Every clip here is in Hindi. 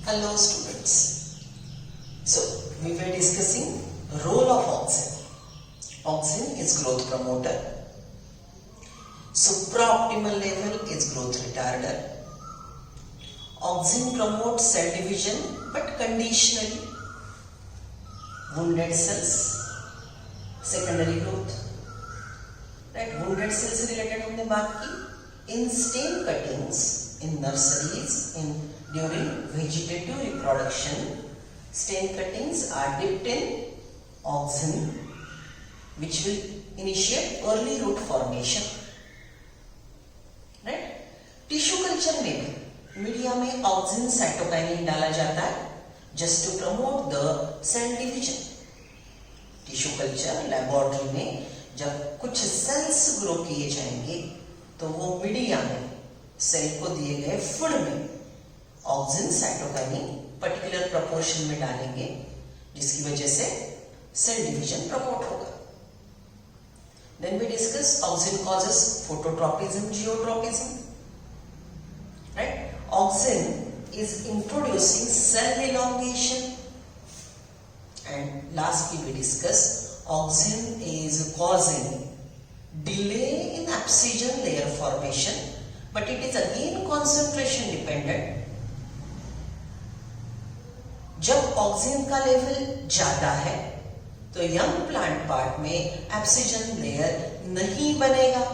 Hello students. So we were discussing role of auxin. Auxin is growth promoter. Supraoptimal level is growth retarder. Auxin promotes cell division but conditionally. Wounded cells, secondary growth. Right? Wounded cells से related हमने बात की. In stem cuttings, in nurseries, during vegetative reproduction, stem cuttings are dipped in auxin, which will initiate early root formation. Right? Tissue culture में भी मीडिया में auxin cytokinin डाला जाता है just to promote the cell division. Tissue culture laboratory में जब कुछ सेल्स ग्रो किए जाएंगे तो वो मीडिया में सेल को दिए गए फूड में ऑक्सिन साइटोकाइनिन पर्टिकुलर प्रोपोर्शन में डालेंगे जिसकी वजह से सेल डिवीजन प्रमोट होगा. Then we discuss auxin causes phototropism, geotropism. Right? Auxin is introducing cell elongation, and lastly we discuss auxin is causing delay in abscission layer formation, but it is again concentration dependent. जब ऑक्सिन का लेवल ज्यादा है तो यंग प्लांट पार्ट में एब्सिजन लेयर नहीं बनेगा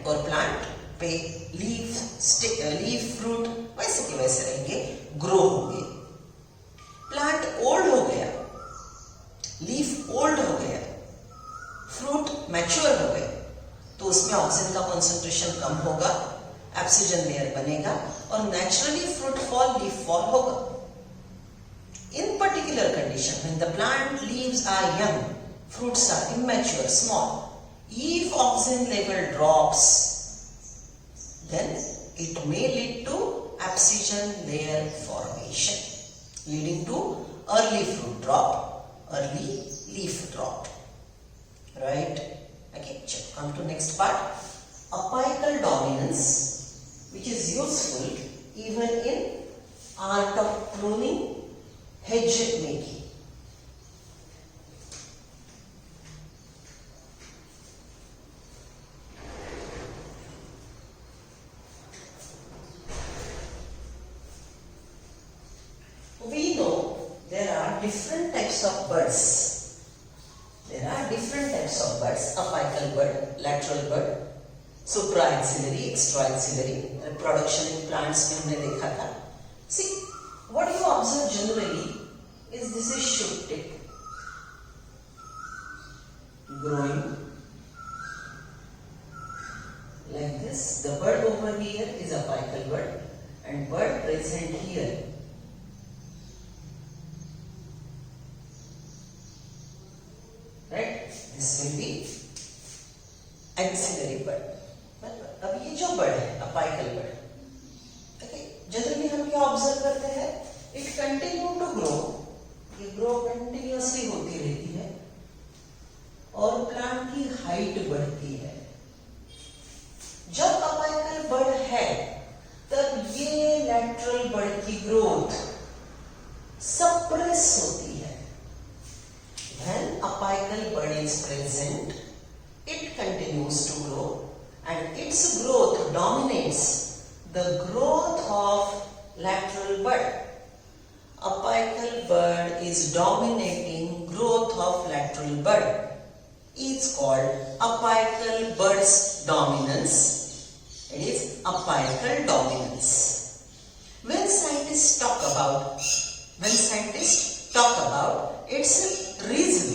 और प्लांट पे लीफ फ्रूट वैसे के वैसे रहेंगे, ग्रो होंगे. प्लांट ओल्ड हो गया, लीफ ओल्ड हो गया, फ्रूट मैच्योर हो गए तो उसमें ऑक्सिन का कंसंट्रेशन कम होगा, एब्सिजन लेयर बनेगा और naturally fruit fall, leaf fall होगा. In particular condition when the plant leaves are young, fruits are immature, small, if auxin level drops, then it may lead to abscission layer formation, leading to early fruit drop, early leaf drop. Right? Okay, come to next part. Apical dominance, which is useful even in art of pruning, hedge making. We know there are different types of birds. There are different types of birds. Apical bird, lateral bird, supraaxillary, extraaxillary. Reproduction in plants में हमने देखा था. See, what you observe generally is this is shoot tip growing like this. The bird over here is apical bird and bird present here. Right? This will be axillary bird. अब ये जो bird है apical bird, okay, जनरली हम क्या ऑब्जर्व करते हैं? It continue to grow. ये ग्रो कंटिन्यूअसली होती रहती है और प्लांट की हाइट बढ़ती है. जब apical bird है तब ये लैटरल बर्ड की ग्रोथ सप्रेस होती है. When apical bud is present, it continues to grow and its growth dominates the growth of lateral bud. Apical bud is dominating growth of lateral bud. It's called apical bud's dominance. It is apical dominance. When scientists talk about its reason,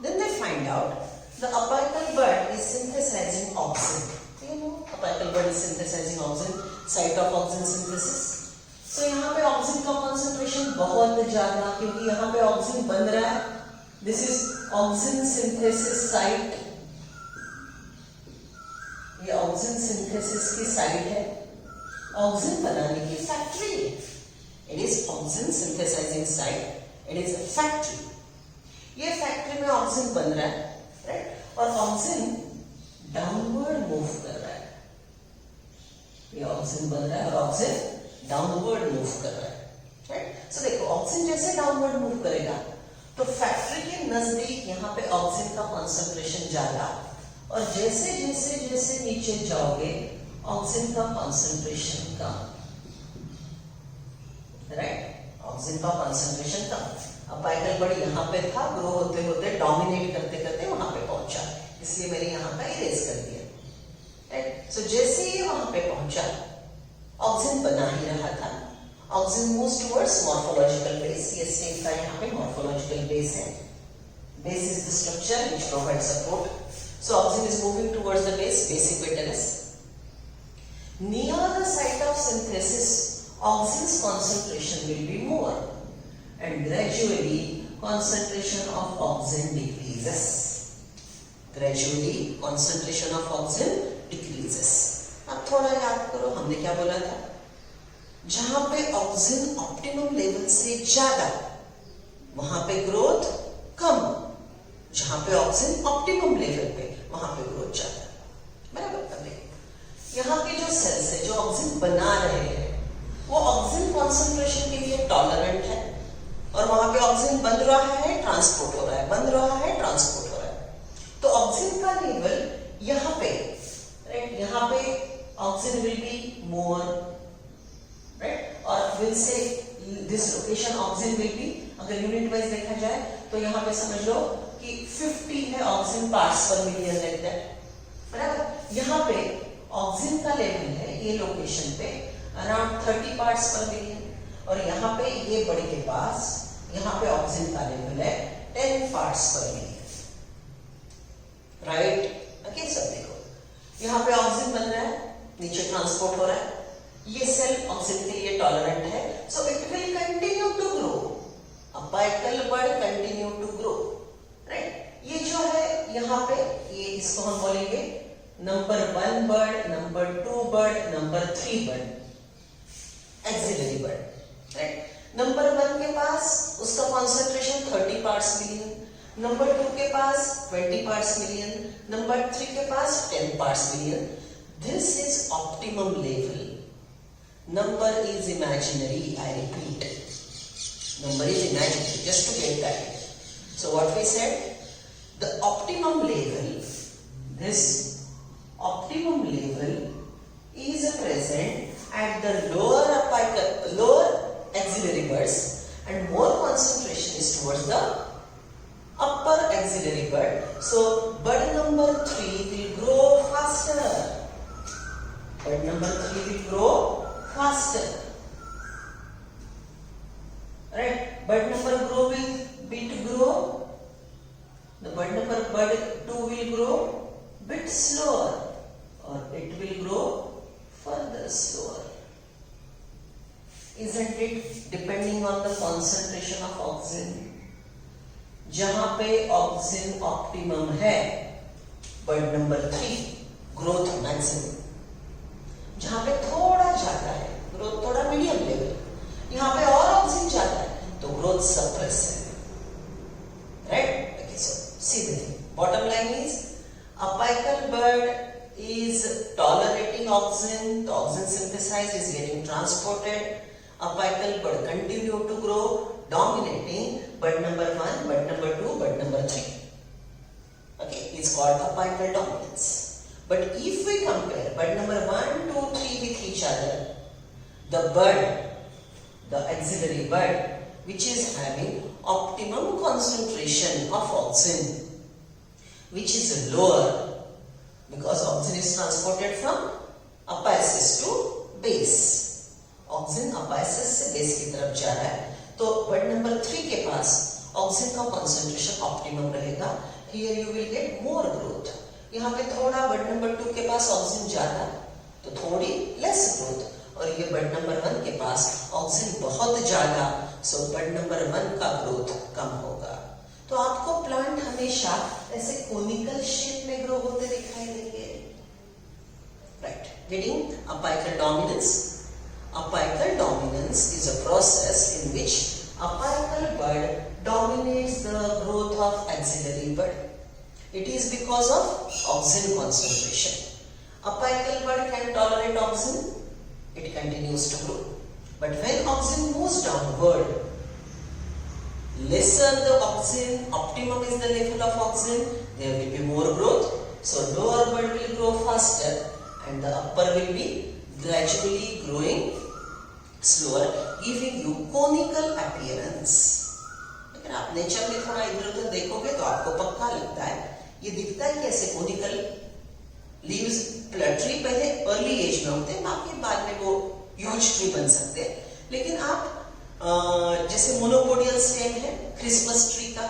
then they find out the apical bud is synthesizing auxin. You know, apical bud is synthesizing auxin, site of auxin synthesis. So यहाँ पे auxin का concentration बहुत ज़्यादा क्योंकि यहाँ पे auxin बन रहा है. This is auxin synthesis site. ये auxin synthesis की site है. Auxin बनाने की factory है. It is auxin synthesizing site. It is a factory. ये फैक्ट्री में ऑक्सिन बन रहा है, राइट? और ऑक्सिन डाउनवर्ड मूव कर रहा है. ये ऑक्सिन बन रहा है और ऑक्सिन डाउनवर्ड मूव कर रहा है, राइट। सो देखो ऑक्सीजन जैसे डाउनवर्ड मूव करेगा तो फैक्ट्री के नजदीक यहाँ पे ऑक्सीजन का कॉन्सेंट्रेशन ज्यादा, और जैसे जैसे जैसे नीचे जाओगे ऑक्सीजन का कॉन्सेंट्रेशन कम, राइट। ऑक्सीजन का कॉन्सेंट्रेशन कम। अब पाइकल बर्ड यहाँ पे था, ग्रो होते होते डोमिनेट करते करते वहां पे पहुंचा, इसलिए मैंने यहाँ का इरेज कर दिया, राइट। सो जैसे ही वहां पे पहुंचा ऑक्सीजन बना ही रहा था, auxin moves towards morphological base. ये स्टेट का यहाँ पे मॉर्फोलॉजिकल बेस है। Base is the structure which provides support. So auxin is moving towards the base, base इक्वेटरस। Near the site of synthesis oxygen's concentration will be more and gradually concentration of oxygen decreases. Gradually concentration of oxygen decreases. अब थोड़ा याद करो हमने क्या बोला था, जहां पे ऑक्सीजन ऑप्टिमम लेवल से ज्यादा वहां पे ग्रोथ कम, जहां पे ऑक्सीजन ऑप्टिमम लेवल पे वहां पे ग्रोथ ज्यादा, बराबर। अब देखो यहाँ के जो सेल्स है जो ऑक्सीजन बना रहे हैं वो ऑक्सीजन कॉन्सेंट्रेशन के लिए टॉलरेंट है, और वहां पे ऑक्सीजन बन रहा है ट्रांसपोर्ट हो रहा है, बन रहा है ट्रांसपोर्ट हो रहा है। तो ऑक्सीजन का लेवल यहाँ पे, राइट, यहाँ पे auxin will be more, right, और विल से this location auxin will be, अगर यूनिट वाइज देखा जाए तो यहाँ पे समझ लो कि 50 है ऑक्सीजन पार्ट्स पर मिलियन लाइक दैट, बराबर। यहाँ पे ऑक्सीजन का लेवल है ये लोकेशन पे अराउंड 30 पार्ट्स पर मिलियन, और यहाँ पे ये बड़े के पास यहाँ पे ऑक्सीजन का लेवल है 10 पार्ट्स पर मिलियन, राइट। ओके, सब देखो यहाँ पे ऑक्सीजन बन रहा है, नीचे ट्रांसपोर्ट हो रहा है, ये सेल ऑक्सीजन के लिए टॉलरेंट है, so it will continue to grow, apical bud continue to grow, right. ये जो है यहाँ पे ये इसको हम बोलेंगे number 1 bud, number 2 bud, number 3 bud, axillary bud, right. Number 1 के पास उसका कॉन्सेंट्रेशन 30 पार्ट्स मिलियन, नंबर 2 के पास 20 पार्ट्स मिलियन, नंबर 3 के पास 10 parts million. This is optimum level. Number is imaginary, I repeat, number is imaginary, just to get that. So what we said, the optimum level, this optimum level is present at the lower apical, lower axillary buds, and more concentration is towards the upper axillary bud. So bud number 3 will grow faster. Bud number 3 will grow faster. Right? Bud number grow will bit grow. The bud number bud 2 will grow bit slower, or it will grow further slower. Isn't it depending on the concentration of oxygen? जहां पे ऑक्सीजन ऑप्टिमम है बर्ड नंबर 3 ग्रोथ मैक्सिमम, जहां पे थोड़ा ज्यादा है ग्रोथ थोड़ा मीडियम लेवल, यहाँ पे और ऑक्सीजन ज्यादा है तो ग्रोथ सप्रेस है, right. Okay, so see the thing, bottom line is apical bird is tolerating oxygen, the oxygen synthesized is getting transported, apical bird continue to grow, dominating bud number 1, bud number 2, bud number 3. Okay, it's called apical dominance. But if we compare bud number 1, 2, 3 with each other, the bud, the axillary bud, which is having optimum concentration of oxygen, which is lower because oxygen is transported from apices to base. Oxygen apices से base की तरफ जा रहा है, तो bud number 3 के पास oxygen का concentration optimum रहेगा. Here you will get more growth. यहाँ पे थोड़ा bud number 2 के पास oxygen ज्यादा, तो थोड़ी less growth. और ये bud number 1 के पास oxygen बहुत ज्यादा, so bud number 1 का growth कम होगा. तो आपको प्लांट हमेशा ऐसे कोनिकल शेप में ग्रो होते दिखाई देंगे, right. Getting apical dominance. Apical dominance is a process in which apical bud dominates the growth of axillary bud. It is because of oxygen concentration. Apical bud can tolerate oxygen, it continues to grow. But when auxin moves downward, lesser the auxin, optimum is the level of auxin, there will be more growth. So lower bud will grow faster and the upper will be gradually growing slower, giving you conical appearance. लेकिन आप नेचर में थोड़ा इधर उधर देखोगे तो आपको पक्का लगता है, ये दिखता है कि ऐसे कोनिकल लीव्स ट्री पहले अर्ली एज में होते हैं, बाकी बाद में वो ह्यूज ट्री बन सकते हैं. लेकिन आप जैसे मोनोपोडियल स्टेम है क्रिसमस ट्री का,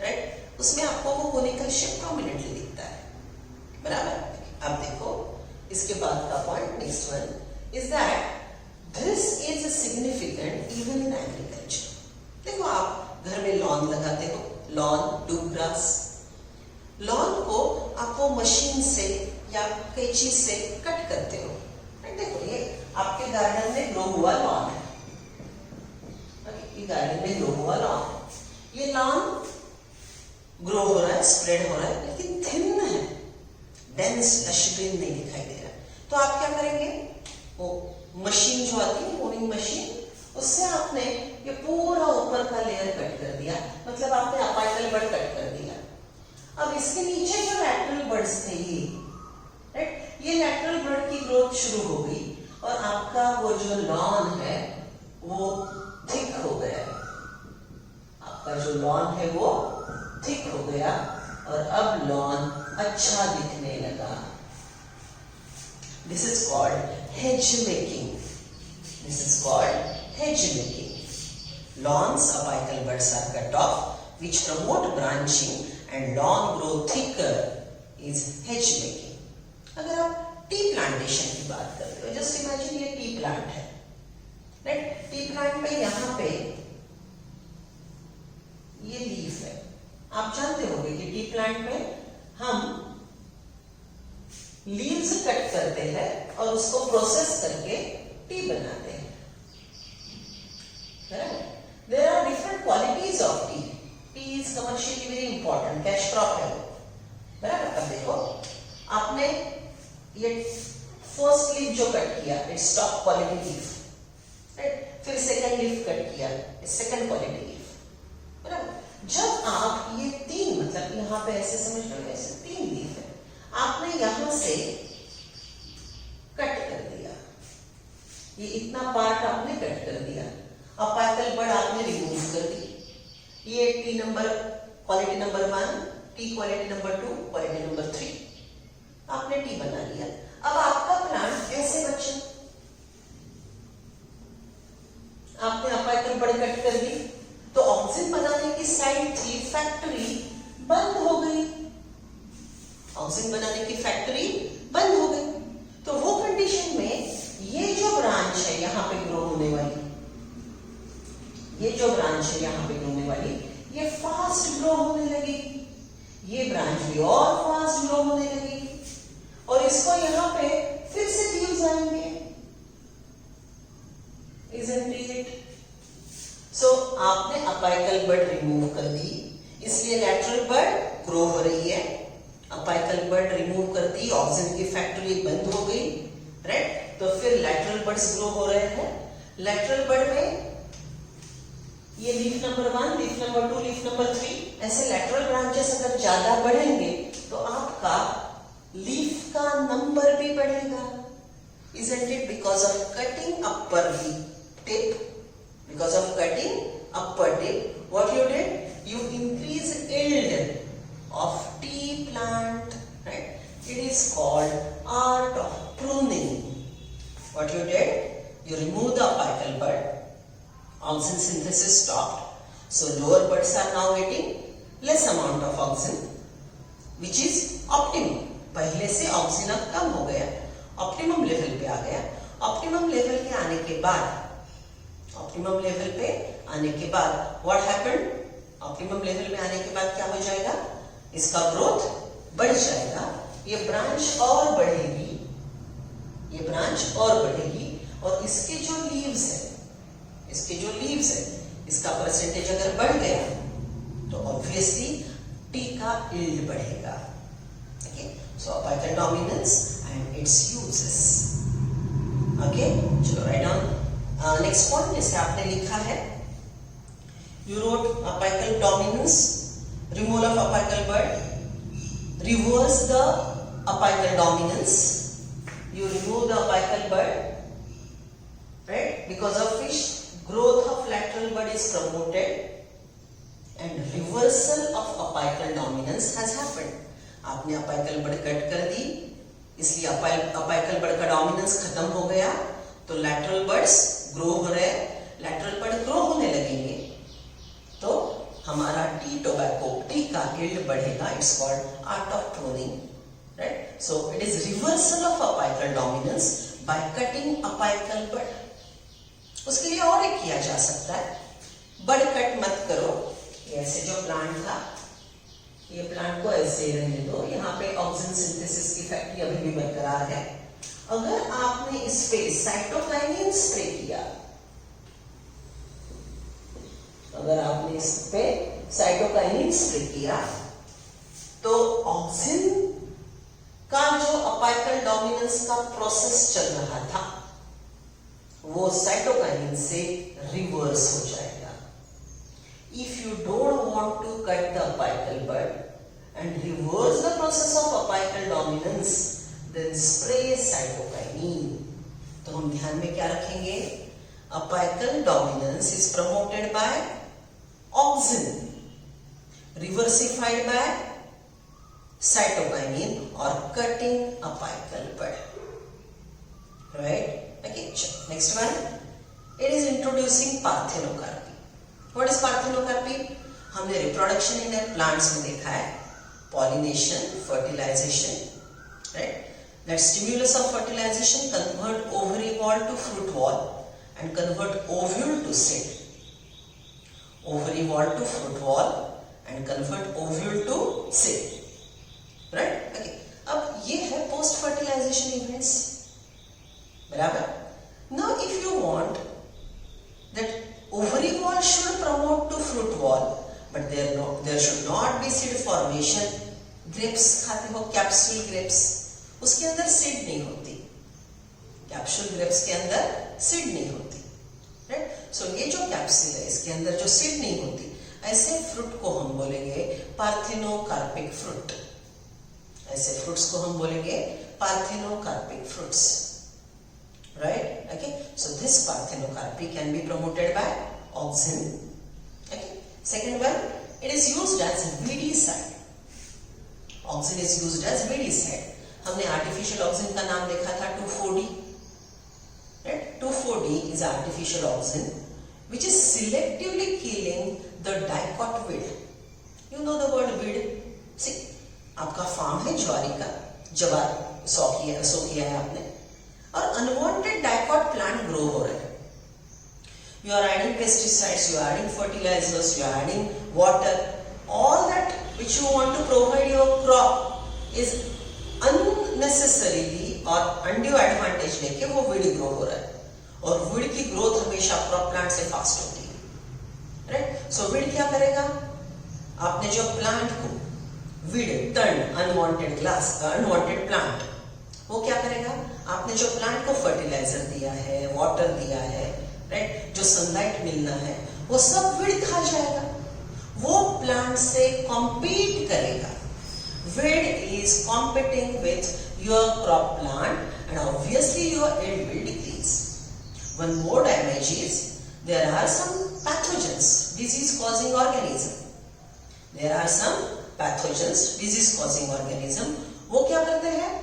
राइट, उसमें आपको वो कोनिकल शेप प्रोमिनेंटली दिखता है, बराबर. अब देखो इसके बाद का point, next one is that this is significant even in agriculture. देखो आप घर में लॉन लगाते हो, लॉन डूब ग्रास, लॉन को आप वो मशीन से या कैंची से कट करते हो. देखो ये आपके गार्डन में ग्रो हुआ लॉन है, ये गार्डन में ग्रो हुआ लॉन है, ये लॉन ग्रो हो रहा है, स्प्रेड हो रहा है, लेकिन थिन है, डेंस लश ग्रीन नहीं दिखाई दे रहा. तो आप क्या करेंगे, वो मशीन जो आती है मोविंग मशीन, उससे आपने ये पूरा ऊपर का लेयर कट कर दिया, मतलब आपने अपाइकल बड कट कर दिया. अब इसके नीचे जो लैटरल बड्स थे ये, राइट, ये लैटरल बड की ग्रोथ शुरू हो गई और आपका वो जो लॉन है वो थिक हो गया है. आपका जो लॉन है वो थिक हो गया और अब लॉन अच्छा दिखने लगा. This is called hedge making. This is called hedge making. Lawns, apical buds are cut off, which promote branching and lawn grow thicker is hedge making. अगर आप टी प्लांटेशन की बात करते हो, जस्ट इमेजिन ये टी प्लांट है, राइट. टी प्लांट में यहाँ पे ये लीफ है. आप जानते होंगे कि टी प्लांट में हम लीव्स कट करते हैं और उसको प्रोसेस करके टी बनाते हैं. There are different qualities of tea. Tea is commercially very important, cash crop है वो, बराबर. अब देखो आपने ये फर्स्ट लीफ जो कट किया, its top quality leaf, right. फिर सेकंड लीफ कट किया, सेकंड क्वालिटी लीफ, बराबर. जब आप ये तीन, मतलब यहाँ पे ऐसे समझ लो, ऐसे तीन लीफ है, आपने यहां से कट कर दिया, ये इतना पार्ट आपने कट कर दिया, अपाइकल बड आपने रिमूव कर दी. ये T number quality number 1, T quality number 2, quality number 3, आपने टी बना लिया. अब आपका प्लांट ऐसे बचे, आपने अपाइकल बड कट कर दी, तो ऑक्सीजन बनाने की साइड थी फैक्ट्री बंद हो गई, ऑक्सीजन बनाने की फैक्ट्री बंद हो गई. तो वो कंडीशन में ये जो ब्रांच है यहाँ पे ग्रो होने वाली, ये जो ब्रांच है यहाँ पे ग्रो होने वाली, ये फास्ट ग्रो होने लगेगी, ये ब्रांच भी और फास्ट ग्रो होने लगेगी और इसको यहाँ पे फिर से लीव्स आएंगे. Isn't it? So आपने अपाइकल बड रिमूव कर दी, इसलिए लैटरल बड ग्रो हो रही है. अपाइकल बड रिमूव कर दी, ऑक्सीजन की फैक्ट्री बंद हो गई, राइट. तो फिर लैटरल बड्स ग्रो हो रहे हैं. लैटरल बड में ये leaf number 1, leaf number 2, leaf number 3, ऐसे लैटरल ब्रांचेस अगर ज्यादा बढ़ेंगे तो आपका लीफ का नंबर भी बढ़ेगा. Isn't it? Because of cutting upper tip, because of cutting upper tip, what you did? You increase yield of tea plant, right? It is called art of pruning. What you did? You remove the apical bud, auxin synthesis stopped, so lower buds are now getting less amount of auxin, which is optimum. पहले से ऑक्सीजन अब कम हो गया, ऑप्टिमम लेवल पे आ गया. ऑप्टिमम लेवल पे आने के बाद, ऑप्टिमम लेवल पे आने के बाद व्हाट हैपेंड? ऑप्टिमम लेवल में आने के बाद क्या हो जाएगा? इसका ग्रोथ बढ़ जाएगा, ये ब्रांच और बढ़ेगी, ये ब्रांच और बढ़ेगी और इसके जो लीव्स है, इसके जो लीव्स है, इसका परसेंटेज अगर बढ़ गया तो ऑब्वियसली टी का यील्ड बढ़ेगा. Okay, so apical dominance and its uses. Okay, चलो write down. नेक्स्ट पॉइंट जैसे आपने लिखा है, you wrote apical dominance, removal of apical bird, reverse the apical dominance, you remove the apical bud, right? Because of which growth of lateral bud is promoted and reversal of apical dominance has happened. आपने apical bud कट कर दी, इसलिए apical bud का dominance खत्म हो गया, तो lateral buds grow हो रहे, lateral bud grow होने लगेंगे, तो हमारा टी टोबैको, टी का yield बढ़ेगा. It's called art of pruning. Right? So it is reversal of apical dominance by cutting apical bud. उसके लिए और एक किया जा सकता है, बड कट मत करो. ऐसे जो प्लांट था, ये प्लांट को ऐसे रहने दो, यहाँ पे ऑक्सीजन सिंथेसिस की फैक्ट्री अभी भी बरकरार है. अगर आपने इस पे साइटोकाइनिन स्प्रे किया, अगर आपने इस पे साइटोकाइनिन स्प्रे किया, तो ऑक्सीजन का जो अपाइकल डोमिनेंस का प्रोसेस चल रहा था, वो साइटोकाइनिन से रिवर्स हो जाएगा. If you don't want to cut the apical bud and reverse the process of apical dominance, then spray cytokinin. तो हम ध्यान में क्या रखेंगे, apical dominance is promoted by auxin, reversified by cytokinin or cutting apical bud. Right? Okay. Next one. It is introducing parthenocarpy. What is parthenocarpy? हमने reproduction in plants में देखा है, pollination, fertilization. Right? That stimulus of fertilization convert ovary wall to fruit wall and convert ovule to seed. Ovary wall to fruit wall and convert ovule to seed. Right. Okay, अब ये है पोस्ट फर्टिलाइजेशन इवेंट्स, बराबर. Now if you want that ovary wall should promote to fruit wall, but there should not be seed formation. Grapes खाते हो, कैप्सूल ग्रेप्स, उसके अंदर सीड नहीं होती, कैप्सूल ग्रेप्स के अंदर सीड नहीं होती. राइट. सो ये जो कैप्सूल है, इसके अंदर जो सीड नहीं होती, ऐसे फ्रूट को हम बोलेंगे पार्थेनोकार्पिक फ्रूट. ऐसे फ्रूट्स को हम बोलेंगे parthenocarpic fruits. Right. Okay. So this parthenocarpy can be promoted by auxin. Okay. Second one, it is used as weedicide. Auxin is used as weedicide. हमने आर्टिफिशियल ऑक्सीजन का नाम देखा था 2,4-D. Right. 2,4-D is artificial auxin which is selectively killing the dicot weed. You know the word weed? See, आपका फार्म है ज्वारी का, जवार सो किया है आपने, और अनवांटेड डाइकॉट प्लांट ग्रो हो रहे हैं. You are adding pesticides, you are adding fertilizers, you are adding water, all that which you want to provide your crop is unnecessarily और अनड्यू एडवांटेज लेके वो वीड ग्रो हो रहा है. और वीड की ग्रोथ हमेशा क्रॉप प्लांट से फास्ट होती है. राइट. सो वीड क्या करेगा, आपने जो प्लांट को weed turn unwanted glass unwanted plant, वो क्या करेगा, आपने जो प्लांट को फर्टिलाइजर दिया है, वाटर दिया है, राइट, जो सनलाइट मिलना है, वो सब वीड खा जाएगा. वो प्लांट से कॉम्पीट करेगा. Weed is competing with your crop plant and obviously your yield will decrease. One more damage is there are some pathogens, disease causing organism. There are some pathogens, disease causing organism. वो क्या करते हैं,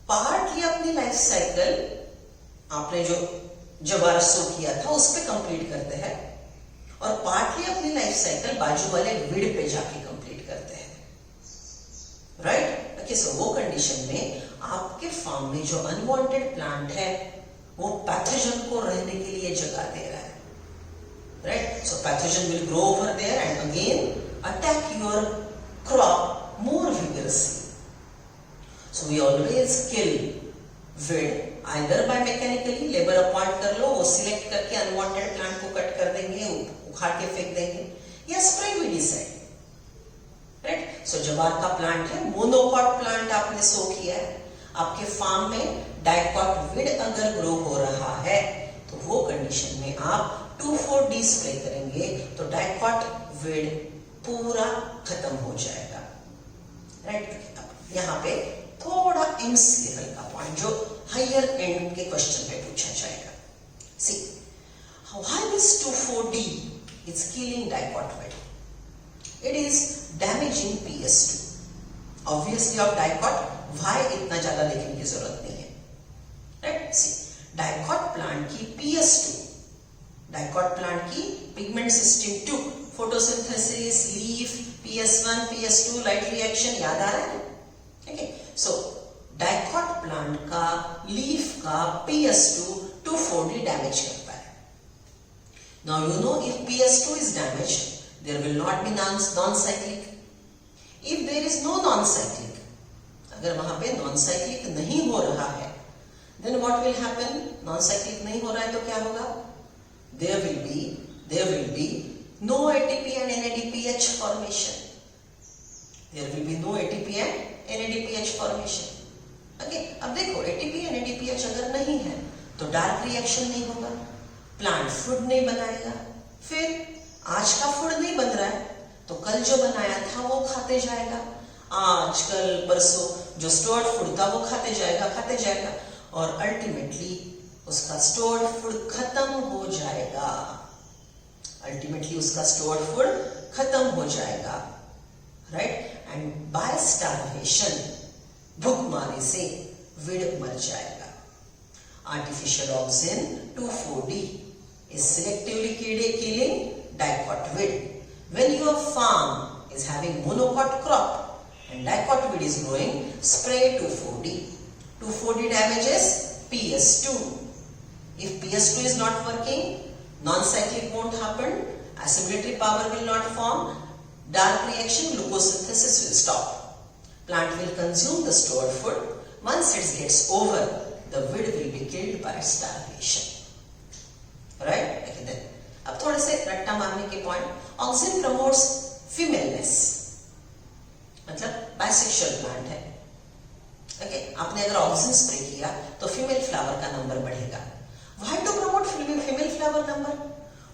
पार्टली अपनी लाइफ साइकिल आपने जो जवार सो किया था उस पे कंप्लीट करते हैं, और पार्टली अपनी लाइफ साइकिल बाजू वाले वीड पे जाके कंप्लीट करते हैं. राइट. ओके. सो वो कंडीशन में आपके फार्म में जो अनवांटेड प्लांट है, वो पैथोजन को रहने के लिए जगह दे रहा है. Right. So pathogen will grow over there and again attack your crop more vigorously. So we always kill weed either by mechanically, labor appoint कर लो, वो सिलेक्ट करके अनवांटेड प्लांट को कट कर देंगे, उखाड़ के फेंक देंगे, या स्प्रे वीडीसाइड. राइट. सो जवार का प्लांट है, मोनोकॉट प्लांट आपने सो किया है, आपके फार्म में डाइकॉट वीड अगर ग्रो हो रहा है, तो तो वो कंडीशन में आप 2,4-D स्प्रे करेंगे तो डाइकॉट विड पूरा खत्म हो जाएगा, राइट। यहाँ पे थोड़ा एम्स लेवल का पॉइंट जो हायर एंड के क्वेश्चन पे पूछा जाएगा। सी why this 2,4-D is killing dicot weed? It is damaging PS2. Obviously of dicot why इतना ज्यादा लिखने की जरूरत नहीं है, राइट। सी डाइकॉट प्लांट की PS2, डाइकॉट प्लांट की pigment system 2, photosynthesis, leaf, PS1, PS2, light reaction, याद आ रहा है? ओके, सो डाइकॉट प्लांट का लीफ का PS2 2,4-D डैमेज करता है। Now you know if PS2 is damaged, there will not be non-cyclic. If there is no non-cyclic, अगर वहां पे non-cyclic नहीं हो रहा है, then what will happen? Non-cyclic नहीं हो रहा है तो क्या होगा? There will be no ATP and NADPH formation. There will be no ATP and NADPH formation. Okay, अब देखो ATP and NADPH अगर नहीं है तो डार्क रिएक्शन नहीं होगा, प्लांट फूड नहीं बनाएगा, फिर आज का फूड नहीं बन रहा है तो कल जो बनाया था वो खाते जाएगा, आज कल परसों जो स्टोर्ड फूड था वो खाते जाएगा और अल्टीमेटली उसका स्टोर्ड फूड खत्म हो जाएगा, राइट। एंड बाय स्टार्वेशन, भूखमरी से विड मर जाएगा। Artificial auxin 2,4-D is selectively killing dicot weed. When your farm is having monocot crop and dicot weed is growing, spray 2,4-D. 2,4-D damages PS2. If PS2 is not working, non-cyclic won't happen, assimilatory power will not form, dark reaction, glucosynthesis will stop. Plant will consume the stored food. Once it gets over, the weed will be killed by starvation, right? Okay, then अब थोड़े से रट्टा मारने के पॉइंट, ऑक्सिन प्रमोट्स फीमेलनेस, मतलब बाइसेक्सुअल प्लांट है। ओके, आपने अगर ऑक्सिन स्प्रे किया तो फीमेल फ्लावर का नंबर बढ़ेगा। Why to promote female flower number?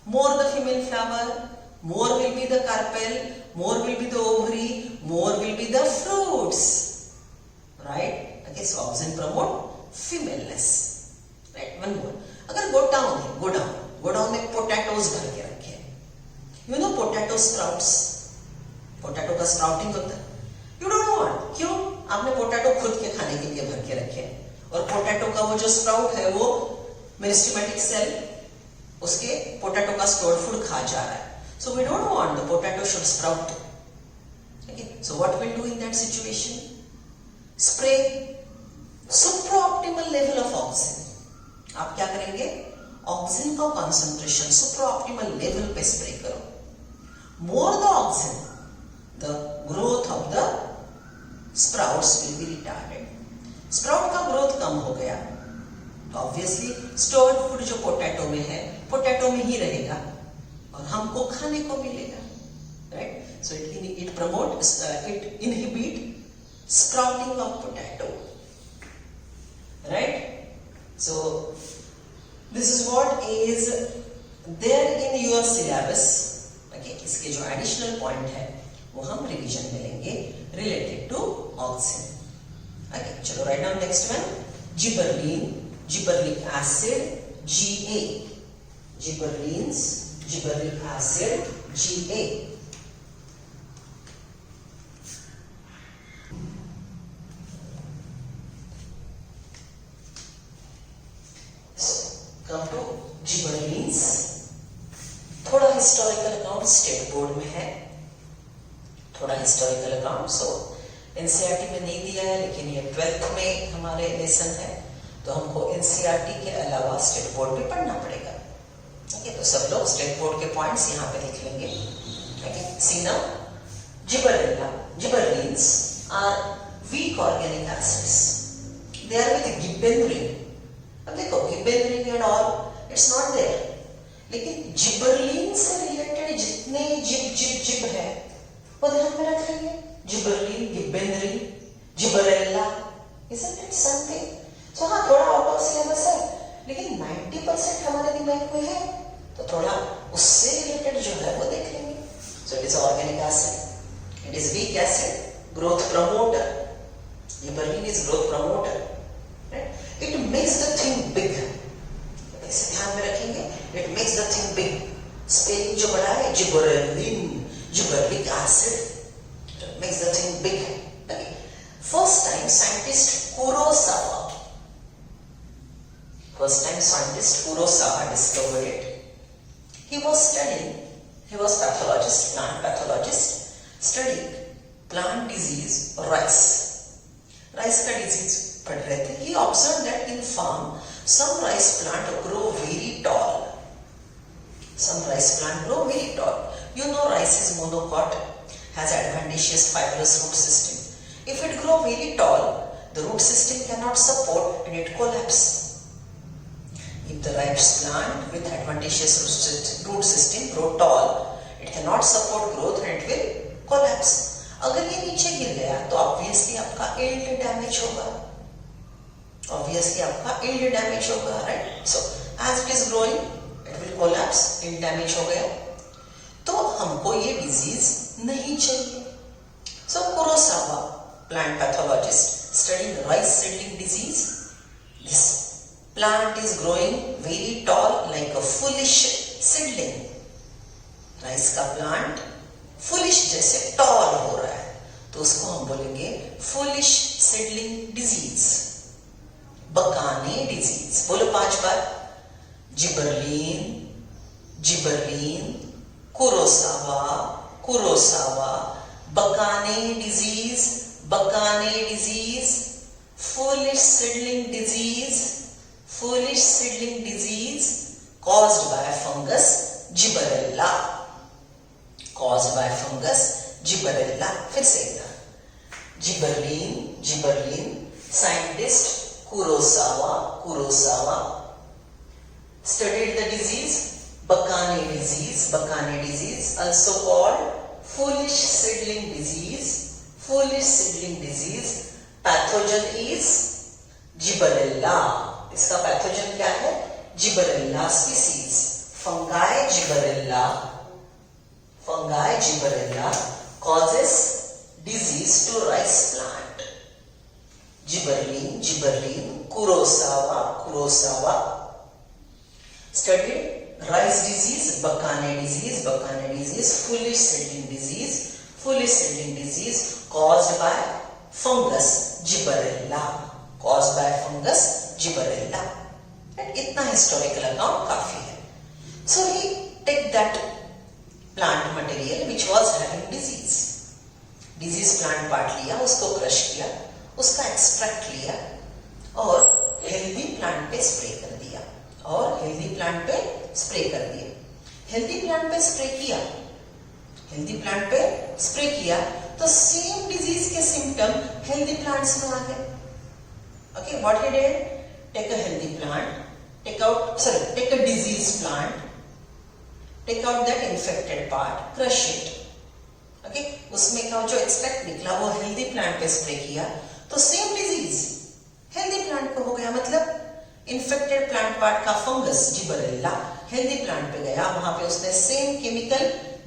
More the female flower, more will be the carpel, more will be the ovary, more will be the fruits, right? Okay, so auxin promote femaleness, right. One more, अगर गोडाउन में पोटैटोज भर के रखे, you know potato sprouts, potato का स्प्राउटिंग होता है, यू डोंट वांट, क्यों? आपने पोटैटो खुद के खाने के लिए भर के रखे और पोटैटो का वो जो स्प्राउट है वो मेरिस्टेमेटिक सेल उसके पोटैटो का स्टोर्ड फूड खा जा रहा है, so we don't want the potato should sprout. Okay, so what will do in that situation? Spray supraoptimal level of auxin. आप क्या करेंगे? ऑक्सिन का कंसंट्रेशन सुप्राऑप्टिमल लेवल पे स्प्रे करो। More the auxin, the growth of the sprouts will be retarded. Sprout का ग्रोथ कम हो गया तो ऑब्वियसली स्टोर्ड फूड जो पोटैटो में है, पोटैटो में ही रहेगा और हमको खाने को मिलेगा, right. So it promote, it inhibit sprouting of potato, right? So this is what is there in your syllabus. Okay, इसके जो additional point है वो हम revision में लेंगे related to auxin. Okay, चलो write down next one. Gibberellin, gibberellic acid, Ga. Gibberellins, gibberellic acid, Ga. Come to gibberellins. थोड़ा हिस्टोरिकल अकाउंट स्टेट बोर्ड में है, थोड़ा हिस्टोरिकल अकाउंट सो एनसीईआरटी में नहीं दिया है, लेकिन ये 12th में हमारे लेसन है तो हमको एनसीईआरटी के अलावा स्टेट बोर्ड पे पढ़ना पड़ेगा। ओके, तो सब लोग स्टेट बोर्ड के पॉइंट्स यहाँ पे लिख लेंगे। Okay, see now, gibberellins are weak organic acids. They are with gibberellin. अब देखो gibberellin and all it's not there, लेकिन जिबरलिन से रिलेटेड जितने जिब है वो ध्यान में रखेंगे। Gibberellin, gibberellin, Gibberella, isn't it something? So हाँ, थोड़ा आउट ऑफ सिलेबस है, लेकिन 90% कॉन्सेप्ट हमारे दिमाग में है तो थोड़ा उससे रिलेटेड जो है वो देख लेंगे. So it is organic acid, it is weak acid, growth promoter. Gibberellin is growth promoter. Right? It makes the thing big. इसे ध्यान में रखेंगे. It makes the thing big. Spelling जो बड़ा है gibberellin, gibberellic acid. It makes the thing big. Okay. First time scientist Kurosawa discovered it. He was pathologist, plant pathologist, studying plant disease rice का disease पढ़ रहे थे. He observed that in farm some rice plant grow very tall. You know rice is monocot, has adventitious fibrous root system. If it grow very tall, the root system cannot support and it collapse. If the rice plant with adventitious root system grow tall, it cannot support growth and it will collapse. अगर ये नीचे गिर गया तो ऑब्वियसली आपका yield डैमेज होगा, right? So as it is growing it will collapse, yield damage हो गया तो हमको ये डिजीज नहीं चाहिए. So Kurosawa, plant pathologist, studying rice seedling disease. This plant is growing very tall like a foolish seedling. Rice का प्लांट फुलिश जैसे टॉल हो रहा है तो उसको हम बोलेंगे foolish seedling disease, bakanae disease. बोलो 5 बार. Gibberellin, Kurosawa, bakanae disease, foolish seedling disease caused by fungus Gibberella. फिर से एक बार. Gibberellin, scientist Kurosawa studied the disease, Bakane disease, also called foolish seedling disease. Pathogen is Gibberella. इसका पैथोजन क्या है? Gibberella species. Fungi Gibberella causes disease to rice plant. Gibberellin, Kurosawa studied rice disease, Bakane disease, foolish seedling disease caused by fungus Gibberella. And इतना historical account काफी है. So he take that plant material which was having disease plant part लिया, उसको क्रश किया, उसका एक्सट्रैक्ट लिया और हेल्दी प्लांट पे स्प्रे कर दिया. हेल्दी प्लांट पे स्प्रे किया तो सेम डिजीज के सिम्टम हेल्दी प्लांट्स में आ गए. Okay, what he did? Take a healthy plant, take a disease plant, take out that infected part, crush it. Okay, उसमें का जो एक्सट्रैक्ट निकला वो हेल्दी प्लांट पे स्प्रे किया तो सेम डिजीज हेल्दी प्लांट को हो गया. मतलब इन्फेक्टेड प्लांट पार्ट का फंगस जिबरेला हेल्दी प्लांट पे गया, वहां पे उसने सेम केमिकल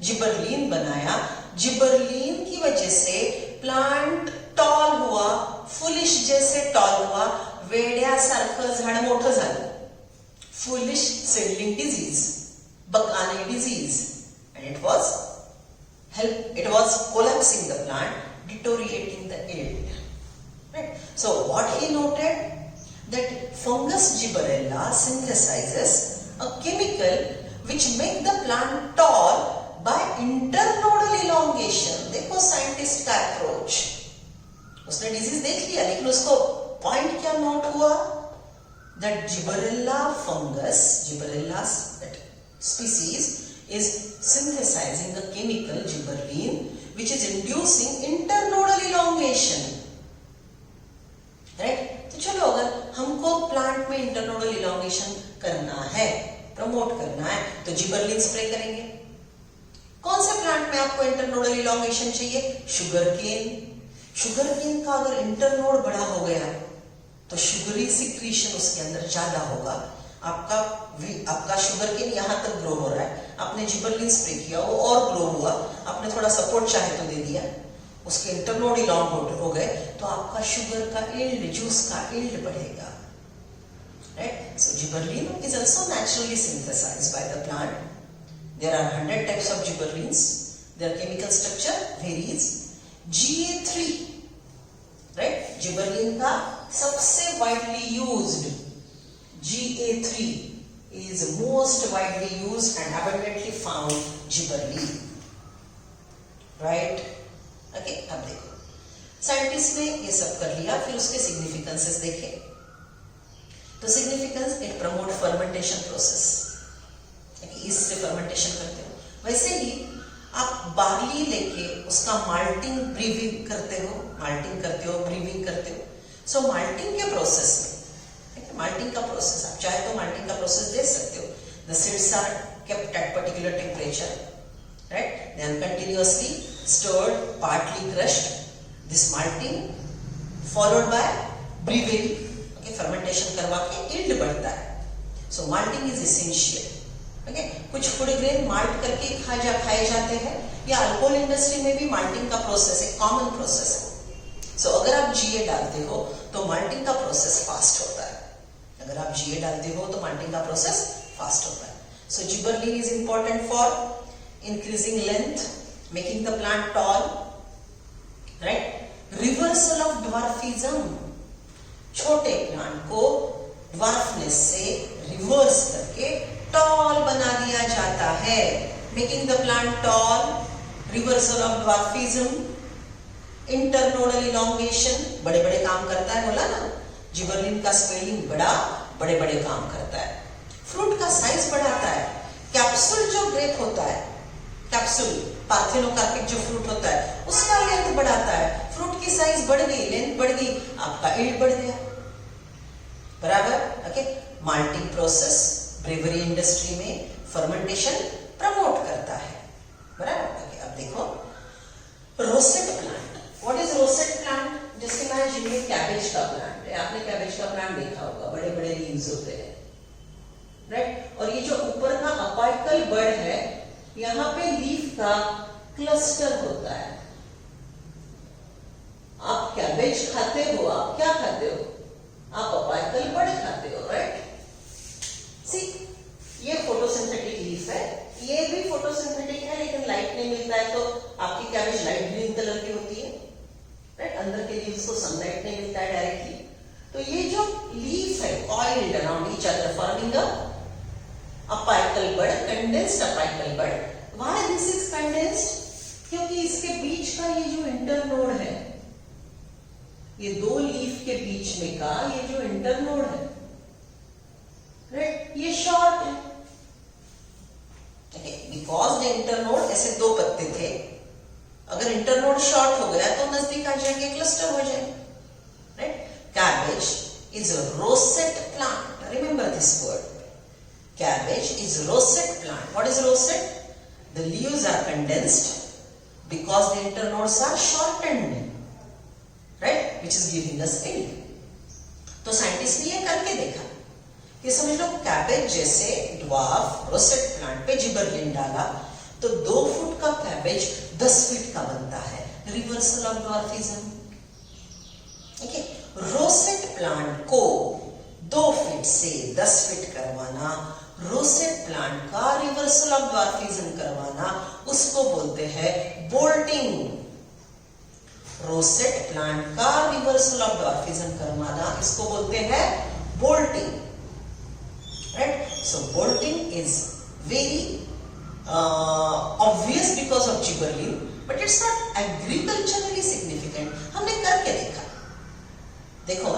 जिबरलिन बनाया. जिबरलिन की वजह से प्लांट टॉल हुआ, फुलिश जैसे टॉल हुआ, वेड्यासारखं झाड मोठं झालं. Foolish seedling disease, Bakane disease, and it was collapsing the plant, deteriorating the yield. Right? So what he noted that fungus Gibberella synthesizes a chemical which make the plant tall by internodal elongation. देखो साइंटिस्ट का अप्रोच, उसने डिजीज देख लिया लेकिन उसको पॉइंट क्या नोट हुआ? That Gibberella species is synthesizing the chemical gibberellin which is inducing internodal elongation. Right? तो चलो अगर हमको प्लांट में इंटरनोडल इलॉन्गेशन करना है, प्रमोट करना है तो जिबरलिन स्प्रे करेंगे. कौन से प्लांट में आपको इंटरनोडल इलॉन्गेशन चाहिए? शुगर केन का अगर इंटरनोड बड़ा हो गया तो शुगरी सिक्रीशन उसके अंदर ज्यादा होगा. आपका शुगर केन यहाँ तक ग्रो हो रहा है, आपने जिबरलिन स्प्रे किया वो और ग्रो हुआ, आपने थोड़ा सपोर्ट चाहे तो दे दिया, उसके इंटरनोड इलॉन्ग हो गए, तो आपका शुगर का यील्ड, जूस का यील्ड बढ़ेगा, right? So gibberellin is also naturally synthesized by the plant. There are 100 types of gibberellins. Their chemical structure varies. GA3, right? Gibberellin का सबसे widely used GA3 is most widely used and abundantly found gibberellin, right? Okay, अब देखो साइंटिस्ट ने ये सब कर लिया, फिर उसके सिग्निफिकेंसेस देखे. तो significance, it promote fermentation process, इससे फर्मेंटेशन करते हो. वैसे ही आप बार्ली लेके उसका माल्टिंग ब्रीविंग करते हो, ब्रीविंग करते हो. सो माल्टिंग के प्रोसेस में, माल्टिंग का प्रोसेस आप चाहे तो माल्टिंग का प्रोसेस दे सकते हो. The seeds are kept at particular temperature, right? Then continuously stored, partly crushed. This malting followed by brewing, okay, fermentation करवा के यील्ड बढ़ता है. So malting is essential. Okay, कुछ फूड ग्रेन माल्ट करके खाए जाते हैं, या अल्कोहल इंडस्ट्री में भी माल्टिंग का प्रोसेस एक कॉमन प्रोसेस है. सो अगर आप जीए डालते हो तो माल्टिंग का प्रोसेस फास्ट होता है. अगर आप जीए डालते हो तो माल्टिंग का प्रोसेस फास्ट होता है. So gibberellin is important for increasing length, making the plant tall, right? Reversal of dwarfism, छोटे प्लांट को ड्वार्फनेस से रिवर्स करके टॉल बना दिया जाता है. Making the plant tall, reversal of dwarfism, internodal elongation, बड़े बड़े काम करता है, बोला ना, जिबरलिन का स्पेलिंग बड़े बड़े काम करता है. फ्रूट का साइज बढ़ाता है. कैप्सूल जो ग्रेप होता है, कैप्सूल पार्थेनोकार्पिक जो फ्रूट होता है, उसका लेंथ बढ़ाता है. फ्रूट की साइज बढ़ गई, लेंथ बढ़ गई, आपका यील्ड बढ़ गया, बराबर? Okay, malting process bravery industry में फर्मेंटेशन प्रमोट करता है, बराबर? ओके, अब देखो rosette plant. What is rosette plant? जैसे मैं जिन्हें कैबेज का प्लांट है, आपने कैबेज का प्लांट देखा होगा, बड़े बड़े लीव्स होते हैं, राइट? और ये जो ऊपर का अपाइकल बड है, यहाँ पे लीफ का क्लस्टर होता है. आप कैबेज खाते हो, आप क्या खाते हो? आप अपाइकल बड खाते हो, राइट? सी, ये फोटोसिंथेटिक लीफ है, ये भी फोटोसिंथेटिक है, लेकिन लाइट नहीं मिलता है, तो आपकी कैबेज लाइट ग्रीन कलर की होती है, राइट? अंदर के लीव्स को सनलाइट नहीं मिलता है डायरेक्टली. तो ये जो लीफ है coiled around each other forming a apical bud, condensed apical bud. Why this is condensed? क्योंकि इसके बीच का ये जो इंटरनोड है, ये दो लीफ के बीच में का ये जो इंटरनोड है, राइट, ये शॉर्ट है. बिकॉज द इंटरनोड, ऐसे दो पत्ते थे, अगर इंटरनोड शॉर्ट हो गया तो नजदीक आ जाएंगे, क्लस्टर हो जाएंगे, right? Cabbage is a rosette plant. Remember this word. Cabbage is rosette plant. What is rosette? The leaves are condensed because the internodes are shortened, right? Which is giving us yield. तो साइंटिस्ट ने ये करके देखा कि समझ लो कैबेज जैसे ड्वार्फ रोसेट प्लांट पे जिबरलिन डाला तो 2 फुट का कैबेज 10 फीट का बनता है. Reversal of dwarfism. Okay, rosette plant को 2 फीट से 10 फीट करवाना, रोसेट प्लांट का रिवर्सल ऑफ ड्वार्फिज्म करवाना, उसको बोलते हैं बोल्टिंग. रोसेट प्लांट का रिवर्सल ऑफ ड्वार्फिज्म करवाना, इसको बोलते हैं bolting, right? So bolting is very obvious because of gibberellin, but it's not agriculturally significant. हमने करके देखा. देखो,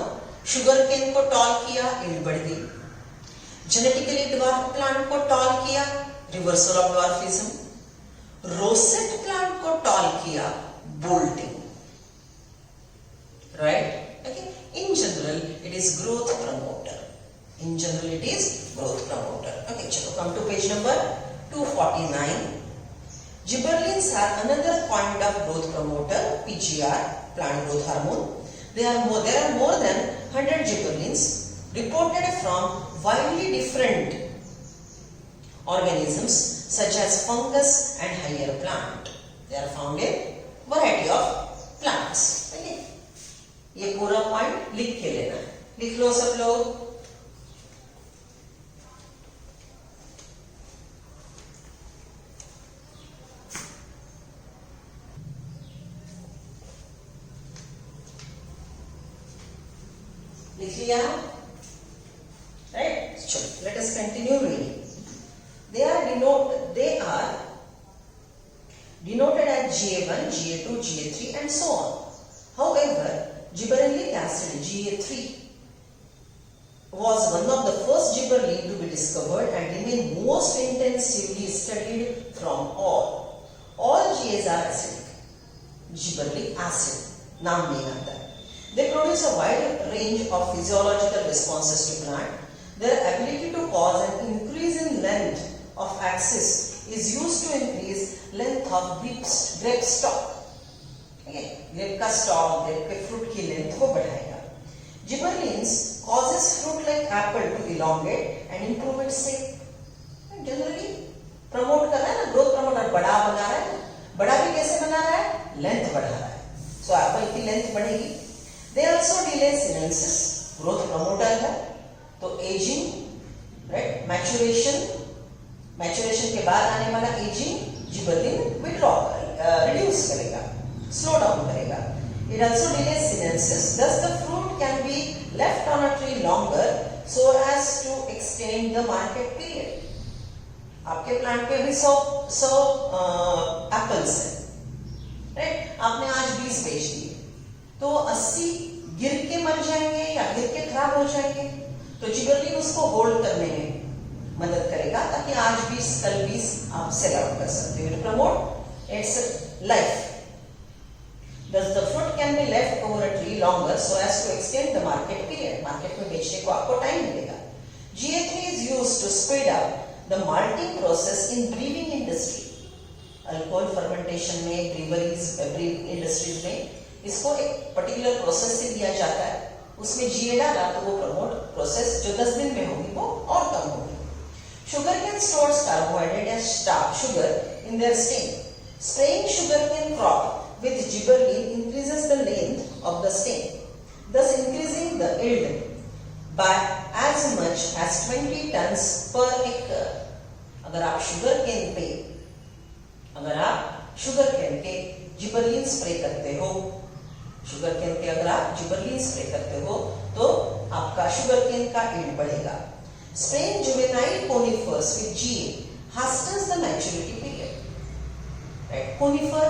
शुगर केन को टॉल किया, यील्ड बढ़ गई. जेनेटिकली ड्वार्फ प्लांट को टॉल किया, reversal of dwarfism. Rosette plant को टॉल किया, bolting, right? Okay, in general it is growth promoter. In general it is growth promoter. Okay, चलो come to page number 249. Gibberellins are another kind of growth promoter, PGR, plant growth hormone. There are more than 100 gibberellins reported from widely different organisms such as fungus and higher plant. They are found in variety of plants. Okay? ये पूरा पॉइंट लिख के लेना है, लिख लो सब लोग. लिख लिया? Right? So let us continue reading. They are denoted as Ga1, Ga2, Ga3 and so on. However, gibberellic acid Ga3 was one of the first gibberellin to be discovered and remain most intensively studied from all. All Gas are acidic. Gibberellic acid नाम नहीं आता है. They produce a wide range of physiological responses to plant. Their ability to cause an increase in length of axis is used to increase length of grape stalk. Okay, grape का stalk, grape के fruit की length को बढ़ाएगा. Gibberellins causes fruit like apple to elongate and improve its shape. Generally promote कर रहा है ना, growth promoter बड़ा बना रहा है. बड़ा भी कैसे बना रहा है? Length बढ़ा रहा है. So apple की length बढ़ेगी. They also delay sinensis, growth promoter है. तो aging, right? Maturation के बाद आने वाला aging gibberellin reduce करेगा, slow down करेगा. It also delays sinensis, thus the fruit can be left on a tree longer so as to extend the market period. आपके प्लांट पे भी 100 एप्पल्स हैं, राइट? आपने आज 20 बेच दिए, तो 80 गिर के मर जाएंगे या गिर के खराब हो जाएंगे. तो जिबरलिन उसको होल्ड करने में मदद करेगा ताकि आज 20 कल 20 आप सेल आउट कर सकते हो. Promote it's life. Thus the fruit can be left over a tree longer so as to extend the market period. Market में बेचने को आपको टाइम मिलेगा. Ga3 is used to speed up the malting process in brewing industry. Alcohol fermentation में, ब्रीवरीज इंडस्ट्रीज में इसको एक पर्टिकुलर प्रोसेस से दिया जाता है. उसमें Ga डाला तो वो प्रमोट प्रोसेस जो 10 दिन में होगी वो और कम होगी. Sugarcane stores carbohydrate as starch sugar in their stem. Spraying sugarcane crop with gibberellin increases the length of the stem, thus increasing the yield by as much as 20 tons per acre. अगर आप शुगर केन के जिबरलिन स्प्रे करते हो, तो आपका शुगर केन का यील्ड बढ़ेगा. Spraying juvenile conifers with Ga hastens the maturity period. Right? Conifer,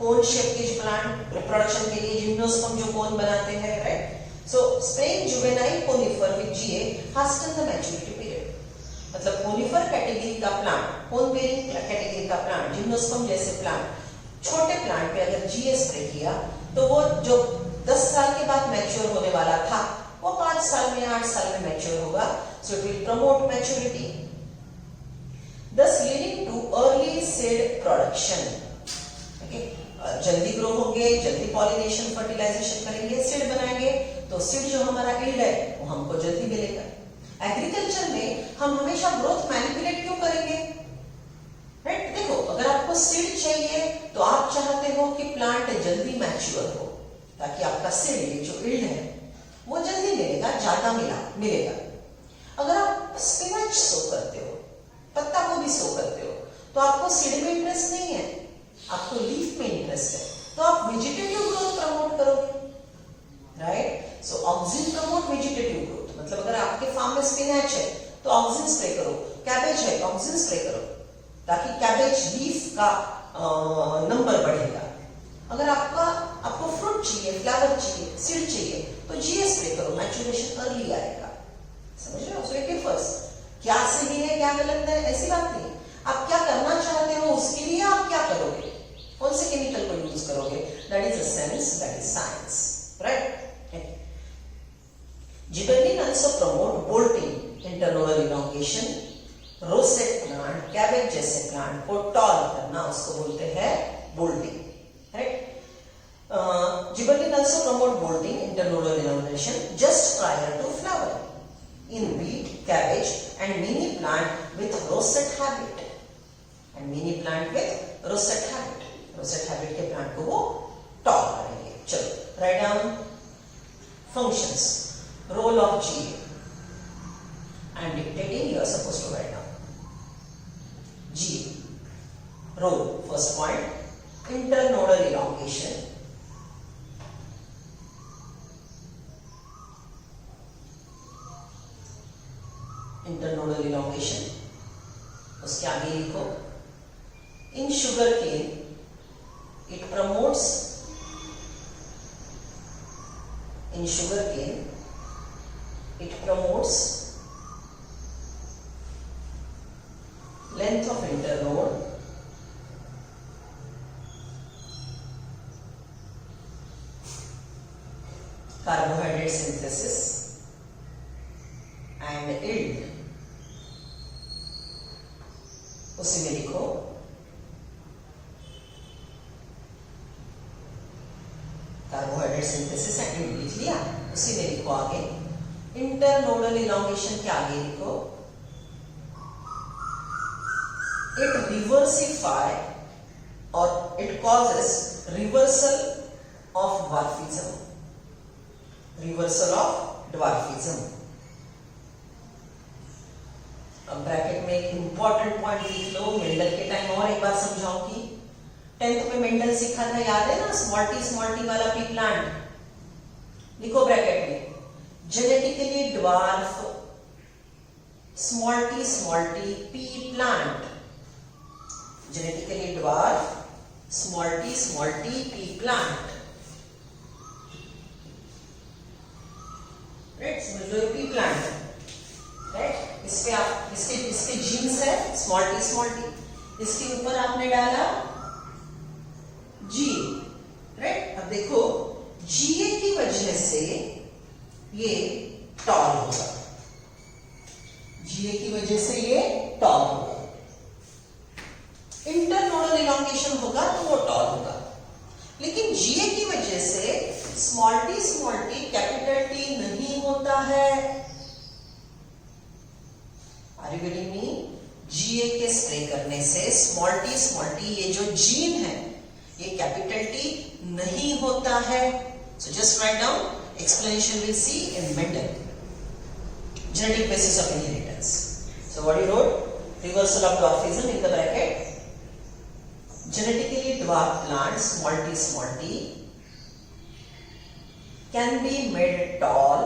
cone shape के प्लांट रिप्रोडक्शन के लिए जिम्नोस्पर्म जो कोन बनाते हैं, right? So spraying juvenile conifer with Ga hastens the maturity period. मतलब कोनिफर कैटेगरी का प्लांट, कोन बेयरिंग कैटेगरी का प्लांट, जिम्नोस्पर्म जैसे प्लांट, छोटे प्लांट पे अगर Ga स्प्रे किया तो वो जो 10 साल के बाद मैच्योर होने वाला था वो 5 साल में 8 साल में मैच्योर होगा. सो it will promote maturity, thus leading to early seed production. okay? जल्दी ग्रो होंगे, जल्दी पॉलिनेशन फर्टिलाइजेशन करेंगे, सीड बनाएंगे, तो सीड जो हमारा यील्ड है वो हमको जल्दी मिलेगा. एग्रीकल्चर में हम हमेशा ग्रोथ मैनिपुलेट क्यों करेंगे, राइट? देखो, अगर आपको सीड चाहिए तो आप चाहते हो कि प्लांट जल्दी मैच्योर हो ताकि आपका सीड जो यील्ड है वो जल्दी मिलेगा, ज्यादा मिलेगा. अगर आप स्पिनच सो करते हो, पत्ता गोभी सो करते हो, तो आपको सीड में इंटरेस्ट नहीं है, आपको लीफ में इंटरेस्ट है, तो आप वेजिटेटिव ग्रोथ प्रमोट करोगे, राइट? सो ऑक्सिन प्रमोट वेजिटेटिव ग्रोथ. मतलब अगर आपके फार्म में स्पिनच है तो ऑक्सिन स्प्रे करो, कैबेज है ऑक्सिन स्प्रे करो ताकि कैबेज लीफ का नंबर बढ़ेगा. अगर आपको फ्रूट चाहिए, फ्लावर चाहिए, सीड चाहिए तो Ga स्प्रे करो, मैच्योरेशन अर्ली आएगा. समझ रहे हो? So it differs. क्या सही है क्या गलत है ऐसी बात नहीं. आप क्या करना चाहते हो उसके लिए आप क्या करोगे, कौन से केमिकल को यूज करोगे, that is a sense, that is science, right? Gibberellin also promote bolting, internodal elongation, rosette plant, cabbage जैसे प्लांट को टॉल करना उसको बोलते हैं bolting, right? Gibberellin also promote bolting, internodal elongation just prior to flowering. in wheat, cabbage and mini plant with rosette habit. And mini plant with rosette habit. Rosette habit के plant को वो tall करेंगे. चलो, write down functions. Role of GA. I am dictating, you are supposed to write down. GA. Role, first point, internodal elongation. Internodal elongation. उसके आगे लिखो. In sugarcane, it promotes. In sugarcane, it promotes length of internode, carbohydrate synthesis and yield. उसी में लिखो कार्बोहाइड्रेट सिंथेसिस एंड yield लिख लिया. उसी में लिखो आगे इंटरनोडल इलॉन्गेशन के आगे लिखो it diversify or it causes reversal of dwarfism. Reversal of dwarfism. अब ब्रैकेट में एक इंपॉर्टेंट पॉइंट लिख लो. मेंडल के टाइम और एक बार समझाऊंगी. 10th में मेंडल सीखा था, याद है ना, स्मॉल टी वाला पी प्लांट. लिखो ब्रैकेट में genetically dwarf small T P plant. Genetically dwarf small T P plant. Right, समझ लो पी प्लांट. राइट, इसके आप इसके जीन्स है स्मॉल टी. इसके ऊपर आपने डाला जी. राइट, अब देखो जीए की वजह से ये टॉल होगा. जीए की वजह से ये टॉल होगा. इंटरनोडल इलॉन्गेशन होगा तो वो टॉल होगा. लेकिन जीए की वजह से स्मॉल टी कैपिटल टी नहीं होता है. Are you getting me? GA के स्प्रे करने से स्मॉल टी ये जो जीन है ये कैपिटल टी नहीं होता है. So just write down. Explanation will see in Mendel. Genetic basis of inheritance. So what you wrote? Reversal of dwarfism in the bracket. Genetically dwarf plants small t can be made tall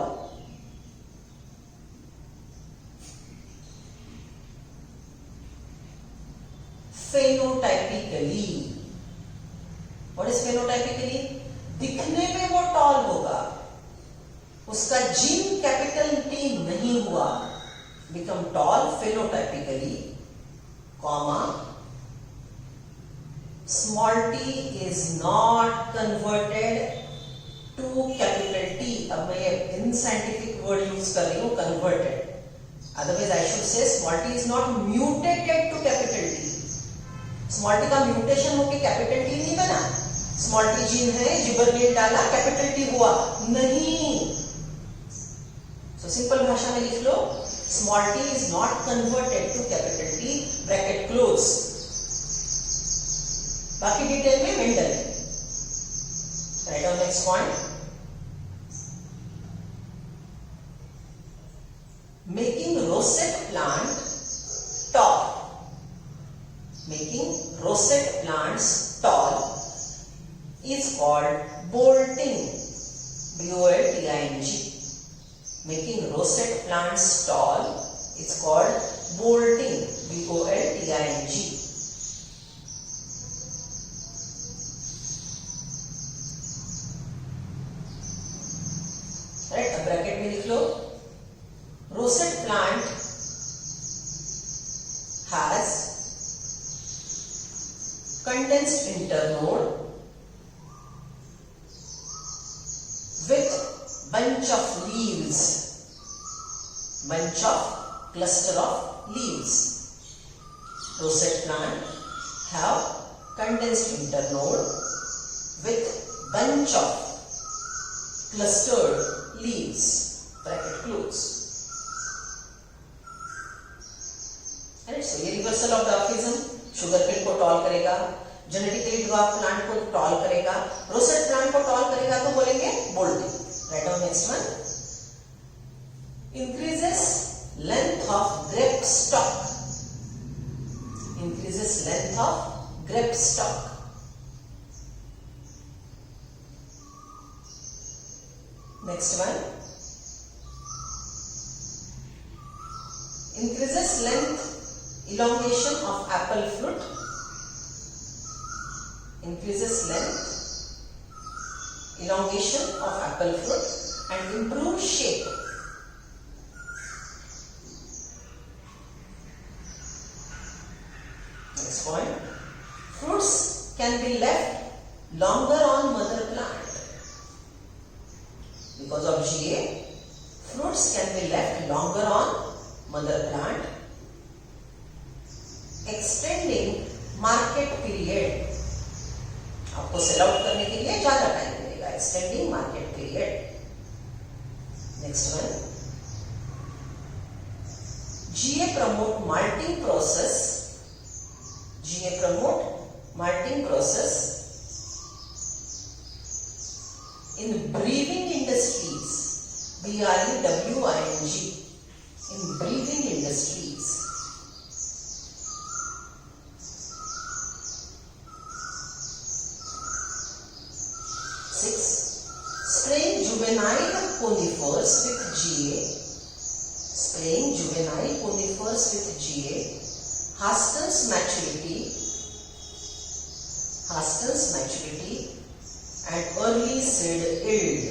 phenotypically. What is phenotypically? दिखने में वो टॉल होगा, उसका जीन कैपिटल टी नहीं हुआ. Become tall phenotypically, comma small t is not converted to capital T. अब मैं ये इन साइंटिफिक वर्ड यूज कर रही हूं, converted. Otherwise I should say small t is not mutated to capital T. Small T का म्यूटेशन होके कैपिटल टी नहीं बना. स्मॉल टी जीन है, जिबरनेट डाला, कैपिटल टी हुआ नहीं. सो सिंपल भाषा में लिख लो, small T is not converted to capital T. Bracket close. बाकी डिटेल में Mendel. Write down next point. Making rosette plant tall. Making rosette plants tall is called bolting. B-O-L-T-I-N-G. Making rosette plants tall is called bolting. B-O-L-T-I-N-G. Right, अब ब्रैकेट में लिख लो. Rosette plant has condensed internode with bunch of leaves, cluster of leaves. Rosette plant have condensed internode with bunch of clustered leaves. Bracket close. Right. So ये reversal of dwarfism, sugarcane को टॉल करेगा, जेनेटिकली ड्वार्फ प्लांट को टॉल करेगा, रोसेट प्लांट को टॉल करेगा तो बोलेंगे bolting. Write down next one, increases length of grape stalk, increases length of grape stalk. Next one, increases length, elongation of apple fruit, increases length, elongation of apple fruit and improves shape. Next point, fruits can be left longer on mother plant. Because of GA, fruits can be left longer on mother plant, extending market period. आपको सेल आउट करने के लिए ज्यादा टाइम मिलेगा, extending market period. Next one, GA promote malting process. GA promote malting process in breeding industries. BREWING, in breeding industries. Six, spraying juvenile conifers with GA. Spraying juvenile conifers with GA hastens maturity and early seed yield.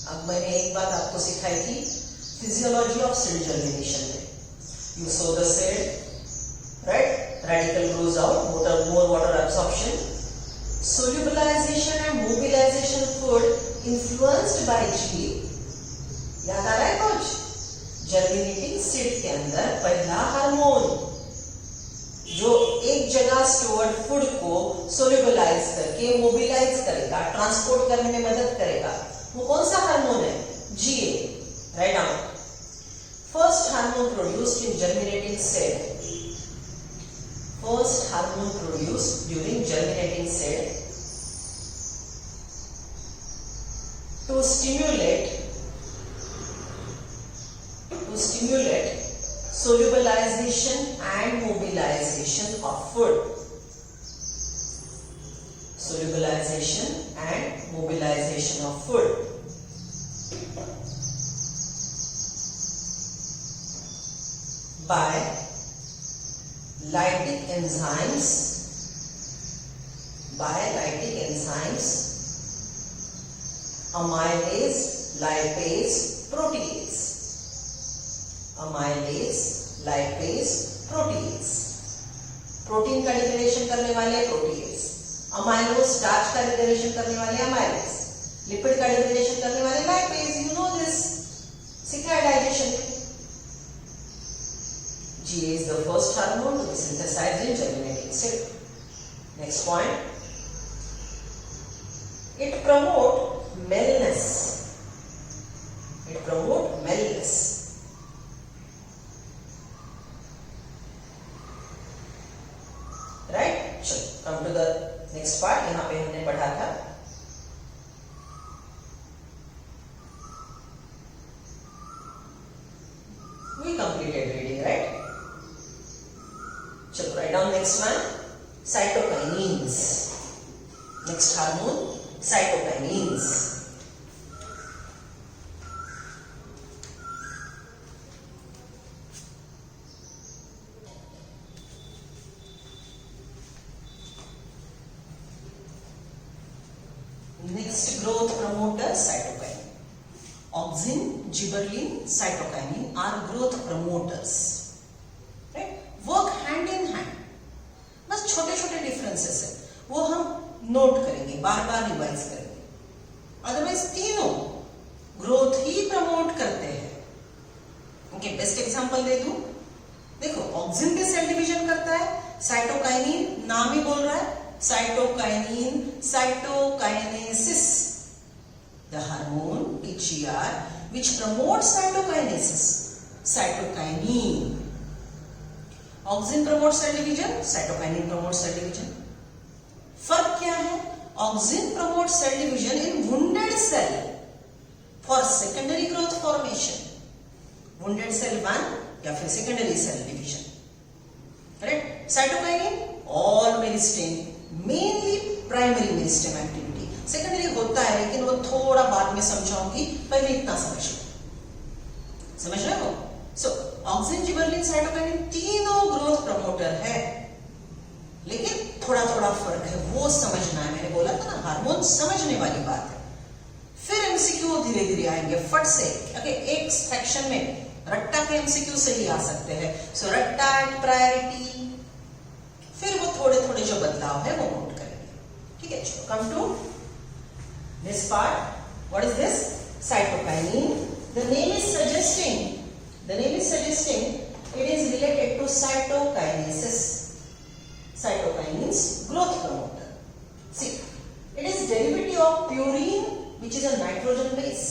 अब मैंने एक बात आपको सिखाई थी फिजियोलॉजी ऑफ सीड जर्मिनेशन में. You sow the seed, right? Radical grows out, more water absorption. Solubilization and mobilization food influenced by G. याद आ रहा है कुछ? जर्मिनेटिंग सीड के अंदर पहला हार्मोन जो एक जगह स्टोर्ड फूड को सोल्यूबलाइज करके मोबिलाइज करेगा, ट्रांसपोर्ट करने में मदद करेगा, वो कौन सा हार्मोन है? GA. Write down. First hormone produced in germinating cell. First hormone produced during germinating cell to stimulate solubilization and mobilization of food. Solubilization and mobilization of food. By lytic enzymes, amylase, lipase, protease. Amylase, lipase, protease. Protein का डिग्रेडेशन करने वाले प्रोटीएज, अमाइलो स्टार्च का डिग्रेडेशन करने वाले अमाइलेज, लिपिड का डिग्रेडेशन करने वाले लाइपेज. यू नो दिस, सीखा है डाइजेशन में. GA is the first hormone to be synthesized in germinating cell. Next point, it promote maleness. Right? चलो, come to the next part. यहाँ पे हमने पढ़ा था we completed reading, right? So write down next one, cytokinins. Next hormone, cytokinins. Next growth promoter, cytokinin. Auxin, gibberellin, cytokinin are growth promoters. Right? Work hand in hand. बस छोटे छोटे डिफरेंसेस है, वो हम नोट करेंगे, बार बार रिवाइज करेंगे. अदरवाइज तीनों ग्रोथ ही प्रमोट करते हैं. उनके बेस्ट एग्जांपल दे दूं, देखो ऑक्सिन भी सेल डिवीजन करता है, साइटोकाइनिन नाम ही बोल रहा है, cytokinin, cytokinesis, the hormone which promotes cytokinesis, cytokinin. Auxin promotes cell division, cytokinin promotes cell division. फर्क क्या है? Auxin promotes cell division in wounded cell for secondary growth formation. Wounded cell 1 या फिर secondary cell division. Correct? Cytokinin all meristem, mainly primary meristem activity. Secondary होता है लेकिन वो थोड़ा बाद में समझाऊंगी, पहले इतना समझ रहे हो? सो ऑक्सिन, जिबरलिन, साइटोकाइनिन तीनों ग्रोथ प्रमोटर है, लेकिन थोड़ा थोड़ा फर्क है, वो समझना है। मैंने बोला था ना, हार्मोन समझने वाली बात है। फिर एमसीक्यू धीरे धीरे आएंगे फट से। ओके, एक सेक्शन में रट्टा के एमसीक्यू से ही आ सकते हैं। सो रट्टा एट प्रायोरिटी, फिर वो थोड़े थोड़े जो बदलाव है वो नोट करेंगे। ठीक है, चलो come to this part. What is this? Cytokinin. The name is suggesting it is related to cytokinesis. Cytokinin's growth promoter. See, it is derivative of purine, which is a nitrogen base.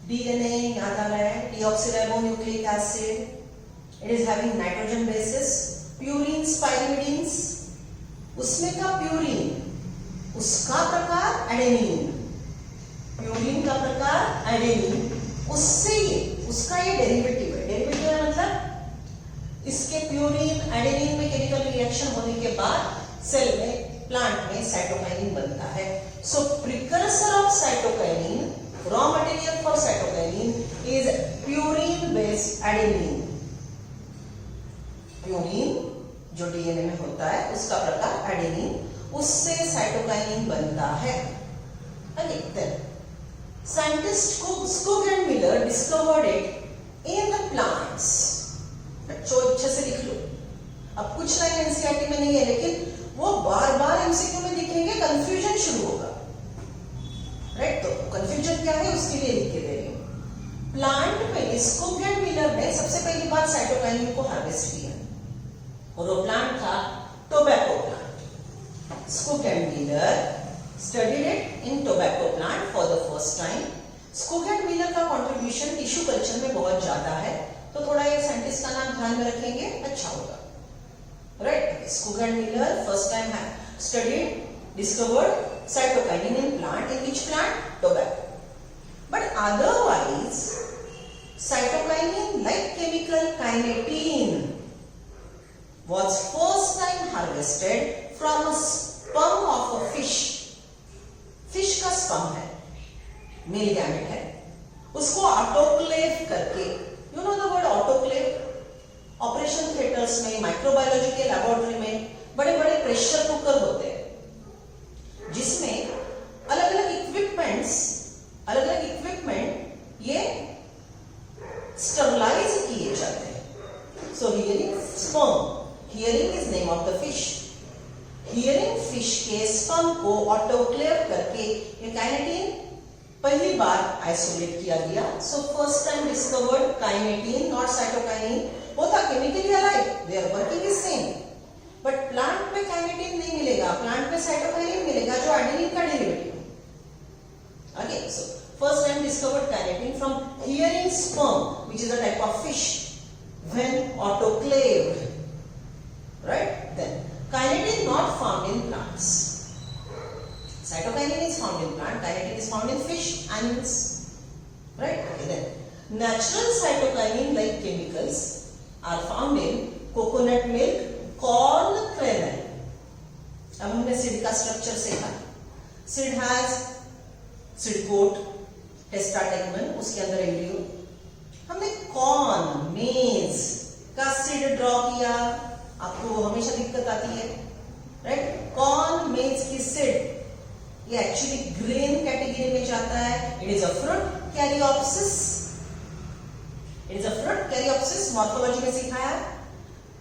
DNA याद आ रहा है, deoxyribonucleic acid. It is having nitrogen bases. Purines, pyrimidines. उसमें का purine, उसका प्रकार एडेनिन, प्यूरिन का प्रकार एडेनिन, उससे उसका ये डेरिवेटिव है। डेरिवेटिव है मतलब इसके प्यूरिन एडेनिन में केमिकल रिएक्शन होने के बाद सेल में, प्लांट में साइटोकाइनिन बनता है। So precursor of cytokinin, raw material for cytokinin is purine based adenine. Purine जो डीएनए में होता है उसका प्रकार एडेनिन, उससे साइटोकाइनिन बनता है। Scientist Cook and Miller discovered it in the plants. बच्चों अच्छे से लिख लो। अब कुछ लाइन एनसीईआरटी में नहीं है, लेकिन वो बार बार एमसीक्यू में दिखेंगे, कंफ्यूजन शुरू होगा। राइट, तो कंफ्यूजन क्या है उसके लिए लिख के दे रही हूं। प्लांट में Cook and Miller ने सबसे पहली बार साइटोकाइनिन को हार्वेस्ट किया, और वो प्लांट था tobacco plant. Cook and Miller studied it in tobacco plant for the first time. Cook and Miller का contribution टिश्यू कल्चर में बहुत ज्यादा है, तो थोड़ा ये साइंटिस्ट का नाम ध्यान में रखेंगे, अच्छा होगा। Right? Cook and Miller first time have studied, discovered cytokinin in plant. In which plant? Tobacco. But otherwise, cytokinin like chemical kinetin was first time harvested from a sperm of a fish. Fish का स्पर्म है, मेल गैमेट है, उसको ऑटोक्लेव करके, you know the word autoclave, operation theatres में, माइक्रोबायोलॉजी के लैबोरेटरी में बड़े बड़े प्रेशर कुकर होते हैं, जिसमें अलग अलग इक्विपमेंट ये स्टरलाइज किए जाते हैं। So herring sperm, herring is name of the fish. Herring fish के स्पर्म को ऑटोक्लेव करके ये काइनेटिन पहली बार आइसोलेट किया गया। So first time discovered kinetin, not cytokinin. वो था chemically alike, their working is same, but plant में काइनेटिन नहीं मिलेगा, प्लांट में साइटोकाइनिन मिलेगा जो एडेनिन का derivative. Okay, so first time discovered kinetin from herring sperm, which is a type of fish, when autoclaved. Right, then kinetin not found in plants. Cytokinin is found in plant, kinetin is found in fish, animals. Right? Okay, then natural cytokinin like chemicals are found in coconut milk, corn kernel. अब हमने सीड का स्ट्रक्चर सीखा। सीड हैज सीड कोट, टेस्टाटेगमन, उसके अंदर एम्ब्रियो। हमने कॉर्न, मेज का सीड ड्रॉ किया, आपको हमेशा दिक्कत आती है। राइट, कॉर्न, मेज की सीड ये एक्चुअली ग्रेन कैटेगरी में जाता है। It is a fruit caryopsis, it is a fruit caryopsis. Morphology में सिखाया,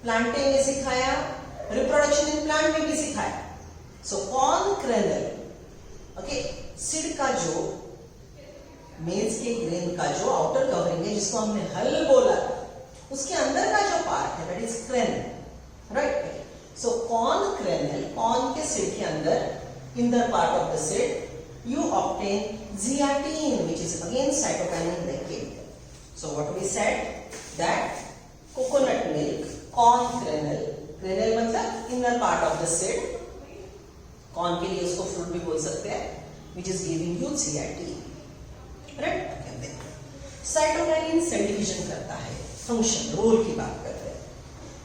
प्लांटे में सिखाया, रिप्रोडक्शन इन प्लांट में भी सिखाया। सो कॉर्न क्रैनल, ओके, सीड का जो, मेज के ग्रेन का जो आउटर कवरिंग है, जिसको हमने हल बोला, उसके अंदर का जो पार्ट है that is kernel. Right, So corn kernel, corn के seed के अंदर, inner part of the seed, you obtain zeatin, which is again cytokinin-like chemical. So what we said that coconut milk, corn kernel, kernel मतलब inner part of the seed, corn के लिए उसको fruit भी बोल सकते हैं, which is giving you zeatin. Right? Cytokinin cell division करता है, फंक्शन रोल की बात करते हैं.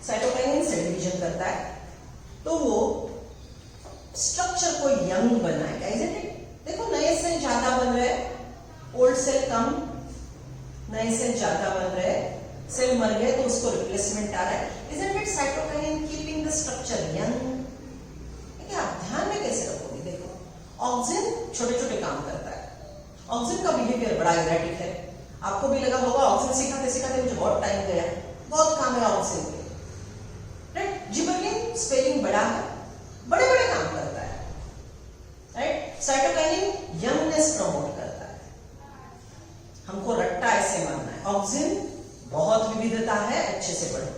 साइटोकाइनिन सेल डिवीजन करता है तो वो स्ट्रक्चर को यंग बनाएगा, isn't it? देखो नए सेल ज्यादा बन रहे हैं, ओल्ड सेल कम, नए सेल ज्यादा बन रहे हैं, सेल मर गए तो उसको रिप्लेसमेंट आ रहा है. isn't it cytokinin keeping the structure young? आप ध्यान में कैसे रखोगे? देखो ऑक्सिन छोटे छोटे काम करता है. ऑक्सिन का बिहेवियर बड़ा इरेटिक है. आपको भी लगा होगा ऑक्सिन सिखाते सिखाते मुझे बहुत टाइम गया, बहुत काम है ऑक्सिन के. राइट? जिबरलिन स्पेलिंग बड़ा है, बड़े बड़े काम करता है. राइट? साइटोकाइनिन यंगनेस प्रमोट करता है. हमको रट्टा ऐसे मानना है. ऑक्सिन बहुत विविधता है, अच्छे से पढ़ो.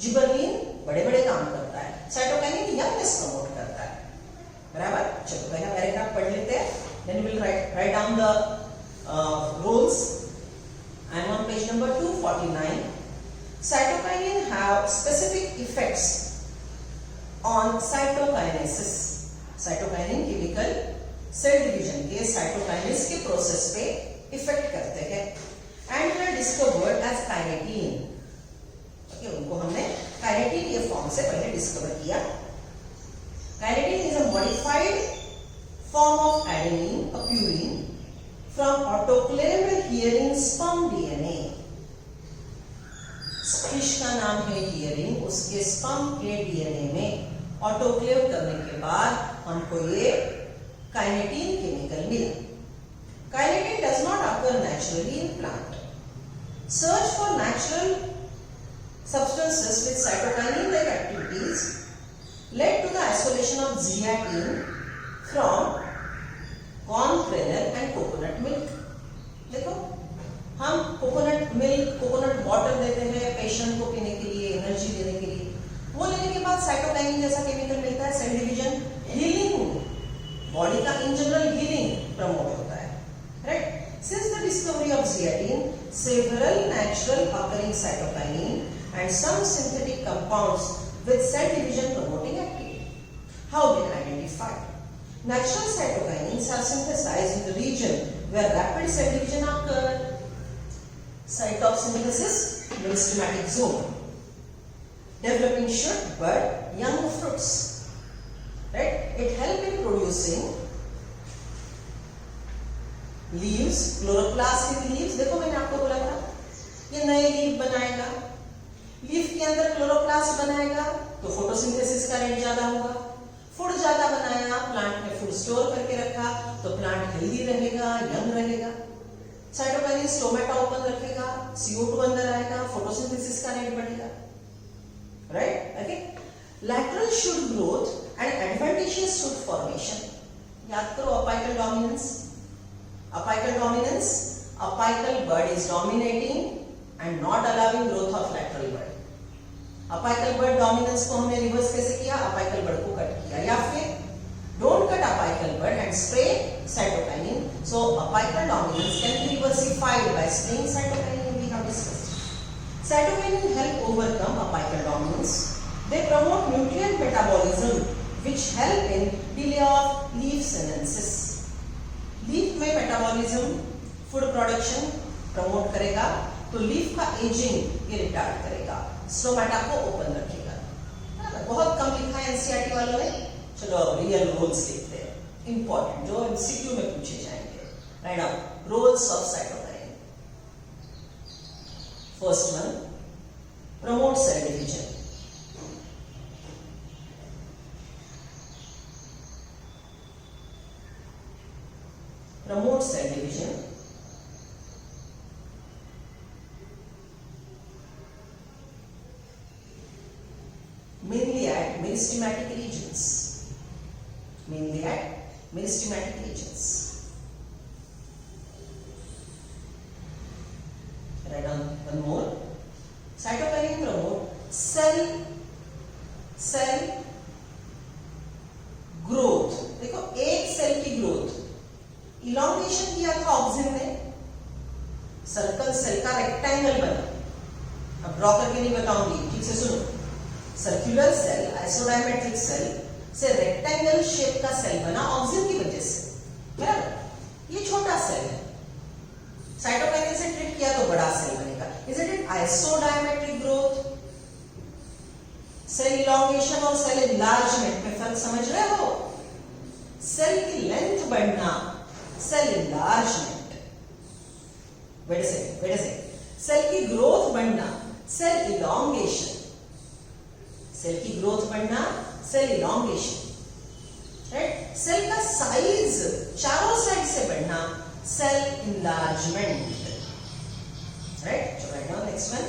जिबरलिन बड़े बड़े काम करता है, साइटोकाइनिन यंगनेस प्रमोट करता है. बराबर? चलो पहला पैराग्राफ पढ़ लेते हैं, then we'll write down the roles. I'm on page number 249. Cytokinin have specific effects on cytokinesis. cytokinin chemical cell division के cytokinase के process पे effect करते हैं. And were discovered as kinetin. Okay, उनको हमने kinetin ये form से पहले discover किया. Kinetin is a modified form of adenine, a purine, from autoclaved hearing sperm DNA. Fish का नाम है hearing, उसके sperm के DNA में ऑटोक्लेव करने के बाद हमको ये काइनेटिन केमिकल मिला. Kinetin does not occur naturally in plant. Search for natural substances with cytokinin-like activities led to the isolation of zeatin from corn kernel and coconut milk. देखो हम कोकोनट मिल्क, कोकोनट वाटर देते हैं पेशेंट को पीने के लिए, एनर्जी देने के लिए. वो लेने के बाद साइटोकाइनिन जैसा केमिकल मिलता है. सेल डिवीजन, हीलिंग, बॉडी का इन जनरल हीलिंग प्रमोट होता है. Right? Since the discovery of zeatin, several natural occurring cytokinin and some synthetic compounds with cell division promoting activity have been identified. Natural cytokinins are synthesized in the region where rapid cell division occurs. Site of synthesis, meristematic zone. Developing shoot, bud, young fruits. Right? It helps in producing leaves, chloroplast leaves. देखो मैंने आपको बोला था ये नए लीफ बनाएगा. लीफ के अंदर क्लोरोप्लास्ट बनाएगा तो फोटोसिंथेसिस का रेट ज्यादा होगा. फूड ज्यादा बनाया, प्लांट में फूड स्टोर करके रखा तो प्लांट हेल्दी रहेगा, यंग रहेगा. साइटोकाइनिन स्टोमेटा ओपन रखेगा, CO2 अंदर आएगा, फोटोसिंथेसिस का रेट बढ़ेगा. Right? Okay. Lateral shoot growth and advantageous shoot formation. याद करो apical dominance. Apical dominance, apical bud is dominating and not allowing growth of lateral bud. Apical bud dominance को हमने रिवर्स कैसे किया? apical bud को कट किया. या फिर don't cut apical bud and spray cytokinin. So apical dominance can be reversified by spraying cytokinin. We have discussed. Cytokinin help overcome apical dominance. They promote nutrient metabolism, which help in delay of leaf senescence. Leaf में मेटाबॉलिज्म, फूड प्रोडक्शन प्रमोट करेगा तो लीफ का एजिंग ये रिटार्ड करेगा, स्टोमेटा को ओपन रखेगा. बहुत कम लिखा है एनसीईआरटी वालों ने. चलो अब रियल रोल्स देखते हैं, इंपॉर्टेंट जो एमसीक्यू में पूछे जाएंगे. Right now roles of cytokine. First one, promote cell division. Promote cell division. Mainly at meristematic regions. Mainly at meristematic regions. Write down one more. Cytokinin promote cell circle cell का रेक्टेंगल बना, अब ड्रॉ करके नहीं बताऊंगी, ठीक से सुनो। सर्कुलर सेल, आइसोडायमेट्रिक सेल से रेक्टेंगल शेप का सेल बना ऑक्सीजन की वजह से, बराबर। ये छोटा सेल है, साइटोकाइनेसिस से ट्रीट किया तो बड़ा सेल बनेगा। Is it isodiametric growth? Cell elongation और सेल इनलार्जमेंट में फर्क समझ रहे हो? सेल की लेंथ बढ़ना, cell enlargement. Wait a second, cell की ग्रोथ बढ़ना, सेल इलॉन्गेशन। सेल की ग्रोथ बढ़ना, सेल इलॉन्गेशन, राइट। सेल का साइज चारों साइड से बढ़ना, cell enlargement, right. So write down next one.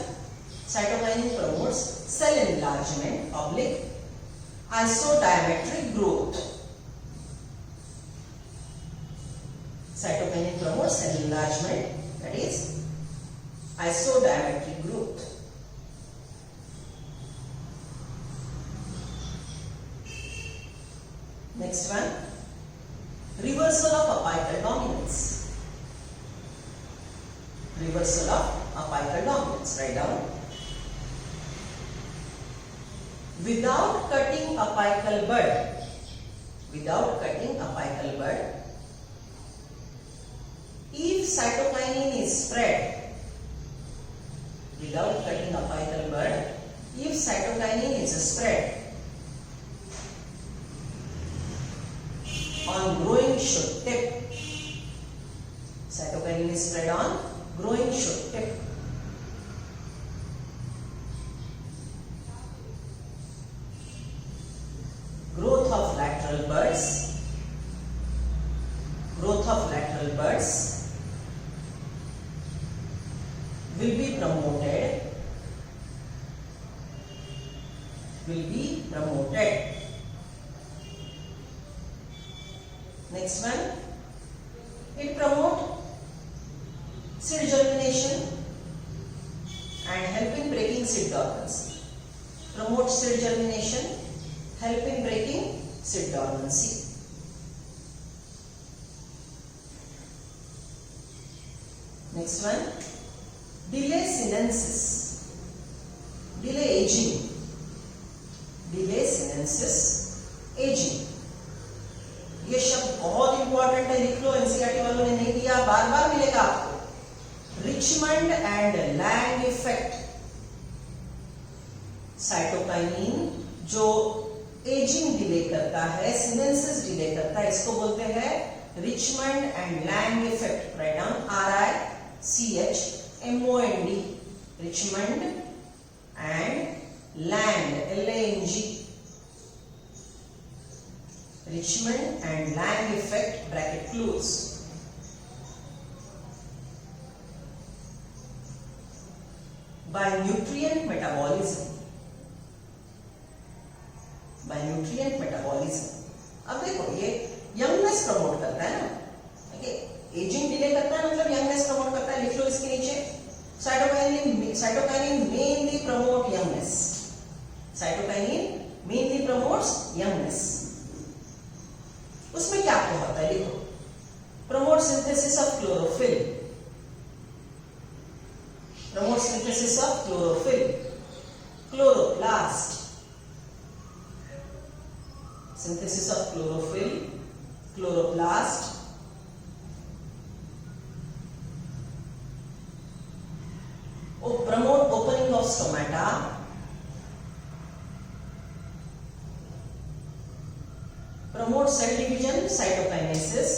Cytokinin promotes cell enlargement oblique isodiametric growth. Cytokinin promotes cell enlargement, that is isodiametric growth. Next one, reversal of apical dominance. Reversal of apical dominance. Write down. Without cutting apical bud, without cutting apical bud, if cytokinin is spread, without cutting apical bud, if cytokinin is spread on growing shoot tip, cytokinin is spread on growing shoot tip, growth of lateral buds, growth of lateral buds will be promoted, will be promoted. Next one, it promotes seed germination and help in breaking seed dormancy. Promote seed germination, help in breaking seed dormancy. Next one, delay senescence, delay aging, delay senescence, aging. ये शब्द बहुत इंपॉर्टेंट है, लिख लो, एनसीईआरटी वालों ने नहीं दिया, बार बार मिलेगा आपको। Richmond and Lang effect, cytokinin जो एजिंग डिले करता है, सिनेंसिस डिले करता है, इसको बोलते हैं Richmond and Lang effect. Right down, RICHMOND, Richmond and Lang, LANG, Richmond and Lang effect, bracket close. By nutrient metabolism, by nutrient metabolism. अब देखो ये यंगनेस प्रमोट करता है ना, ओके, एजिंग डिले करता है मतलब यंगनेस प्रमोट करता है, लिख लो इसके नीचे। Cytokinin mainly promote youngness, cytokinin mainly promotes youngness. उसमें क्या क्या होता है, लिखो। Promote synthesis of chlorophyll, promote synthesis of chlorophyll, chloroplast, synthesis of chlorophyll, chloroplast, promote opening of stomata, promote cell division, cytokinesis,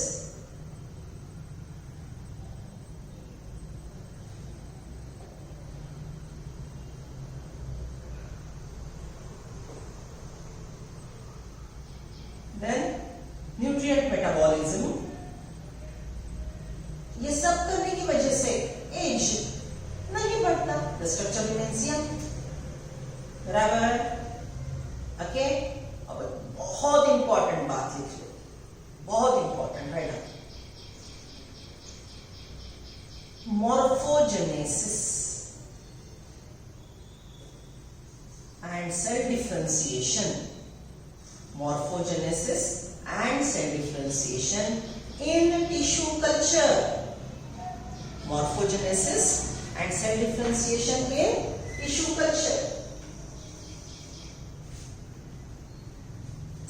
then nutrient metabolism। ये सब करने की वजह से एज नहीं बढ़ता, the structure remains young, बराबर, ओके। अब बहुत इंपॉर्टेंट बात लिख लो, बहुत important, right. Morphogenesis and cell differentiation, morphogenesis and cell differentiation in tissue culture, morphogenesis and cell differentiation in tissue culture.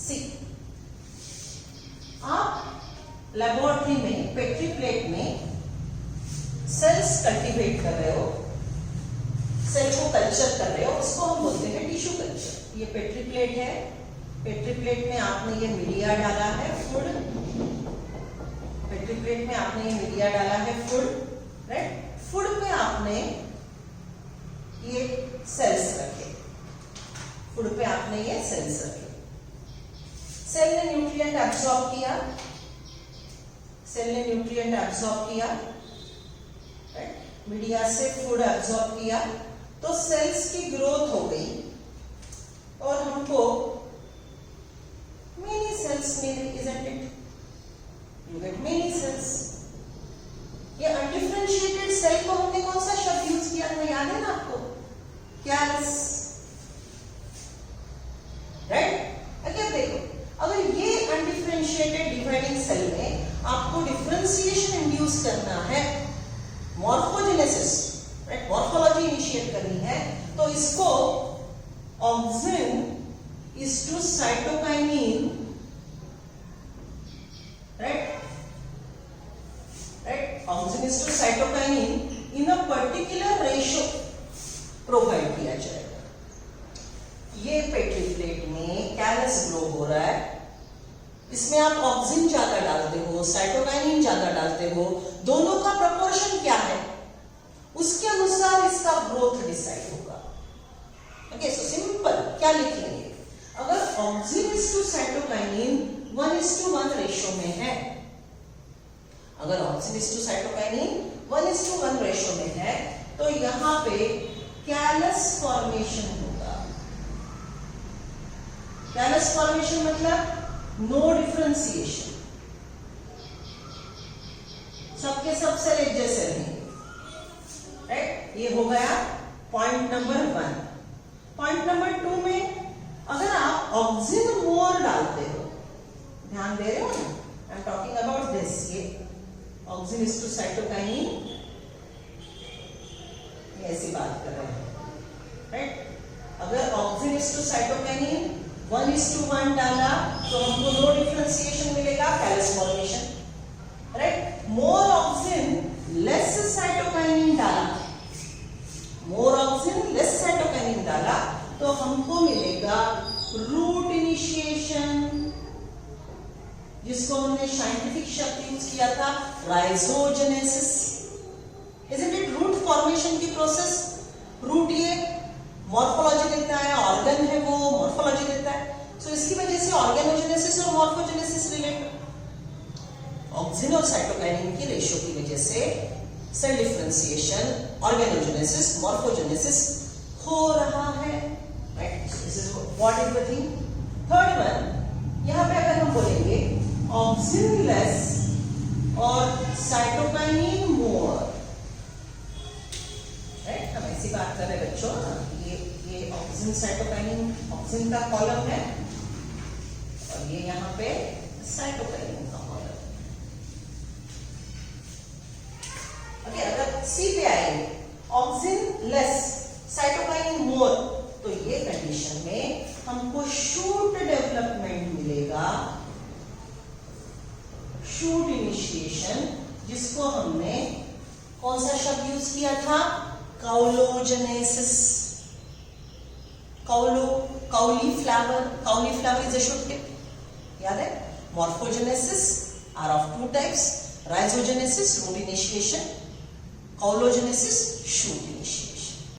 See, आप लेबोरेटरी में पेट्री प्लेट में सेल्स कल्टीवेट कर रहे हो, सेल को कल्चर कर रहे हो, उसको हम बोलते हैं टिश्यू कल्चर। ये पेट्री प्लेट है, पेट्री प्लेट में आपने ये मीडिया डाला है फूड, पेट्री प्लेट में आपने ये मीडिया डाला है फूड, राइट। फूड में आपने ये सेल्स रखे, फूड पे आपने ये सेल्स रखे, सेल ने न्यूट्रिएंट एब्सॉर्ब किया, सेल ने न्यूट्रिएंट एब्सॉर्ब किया, मीडिया से फूड एब्सॉर्ब किया, तो सेल्स की ग्रोथ हो गई और हमको मेनी सेल्स मिले, isn't it? You get many cells. ये अनडिफरेंशिएटेड सेल को हमने कौन सा शब्द यूज किया था, याद है ना आपको? Callus, right. अगर देखो, अगर ये अनडिफरेंशिएटेड डिवाइडिंग सेल में आपको डिफरेंशिएशन इंड्यूस करना है, मॉर्फोजेनेसिस, राइट, मॉर्फोलॉजी इनिशिएट करनी है, तो इसको auxin is to cytokinin, right, right, auxin is to cytokinin in a particular ratio provide किया जाएगा। ये पेट्री प्लेट में कैलस ग्रो हो रहा है, इसमें आप ऑक्सिन ज्यादा डालते हो, साइटोकाइनिन ज्यादा डालते हो, दोनों का प्रपोर्शन क्या है, उसके अनुसार इसका ग्रोथ डिसाइड होगा। ओके, सो सिंपल क्या लिखेंगे, अगर auxin is to cytokinin 1:1 ratio में है, अगर auxin is to cytokinin 1:1 ratio में है, तो यहां पे कैलस फॉर्मेशन होगा। कैलस फॉर्मेशन मतलब नो डिफरेंशिएशन, सबके सब सेल एक जैसे रहेंगे, राइट। ये हो गया पॉइंट नंबर 1। पॉइंट नंबर 2 में अगर आप ऑक्सिन मोर डालते हो, ध्यान दे रहे हो ना, I am talking about this, ये ऑक्सिन इज टू साइटोकाइनिन, ऐसी बात कर रहे हैं, राइट। अगर ऑक्सिन इज टू साइटोकाइनिन 1:1 डाला तो हमको नो डिफरेंशिएशन मिलेगा, कैलस फॉर्मेशन, राइट। मोर ऑक्सिन लेस साइटोकाइनिन डाला, मोर ऑक्सिन लेस साइटोकाइनिन डाला तो हमको मिलेगा रूट इनिशिएशन, जिसको हमने साइंटिफिक शब्द यूज किया था राइजोजेनेसिस। Isn't it रूट फॉर्मेशन की प्रोसेस? रूट ये मॉर्फोलॉजी देता है, ऑर्गन है वो मॉर्फोलॉजी देता है, सो इसकी वजह से ऑर्गेनोजेनेसिस और मॉर्फोजेनेसिस रिलेटेड। ऑक्सिन और साइटोकाइनिन की रेशियो की वजह से सेल डिफरेंशिएशन, ऑर्गेनोजेनेसिस, मॉर्फोजेनेसिस हो रहा है, right. This is what is the thing. Third one, यहां पे अगर हम बोलेंगे ऑक्सिन लेस और साइटोकाइनिन मोर, राइट, हम ऐसी बात कर रहे हैं बच्चों, ये ऑक्सिन साइटोकाइनिन, ऑक्सिन का कॉलम है और ये यहाँ पे साइटोकाइनिन का कॉलम है। ओके, अगर सी पे आएंगे ऑक्सिन लेस साइटोकाइनिन मोर, तो ये कंडीशन में हमको शूट डेवलपमेंट मिलेगा, शूट इनिशिएशन, जिसको हमने कौन सा शब्द यूज किया था, काउलोजेनेसिस। Cauliflower is a shoot tip, याद है। Morphogenesis are of 2 types, rhizogenesis root initiation, caulogenesis shoot initiation।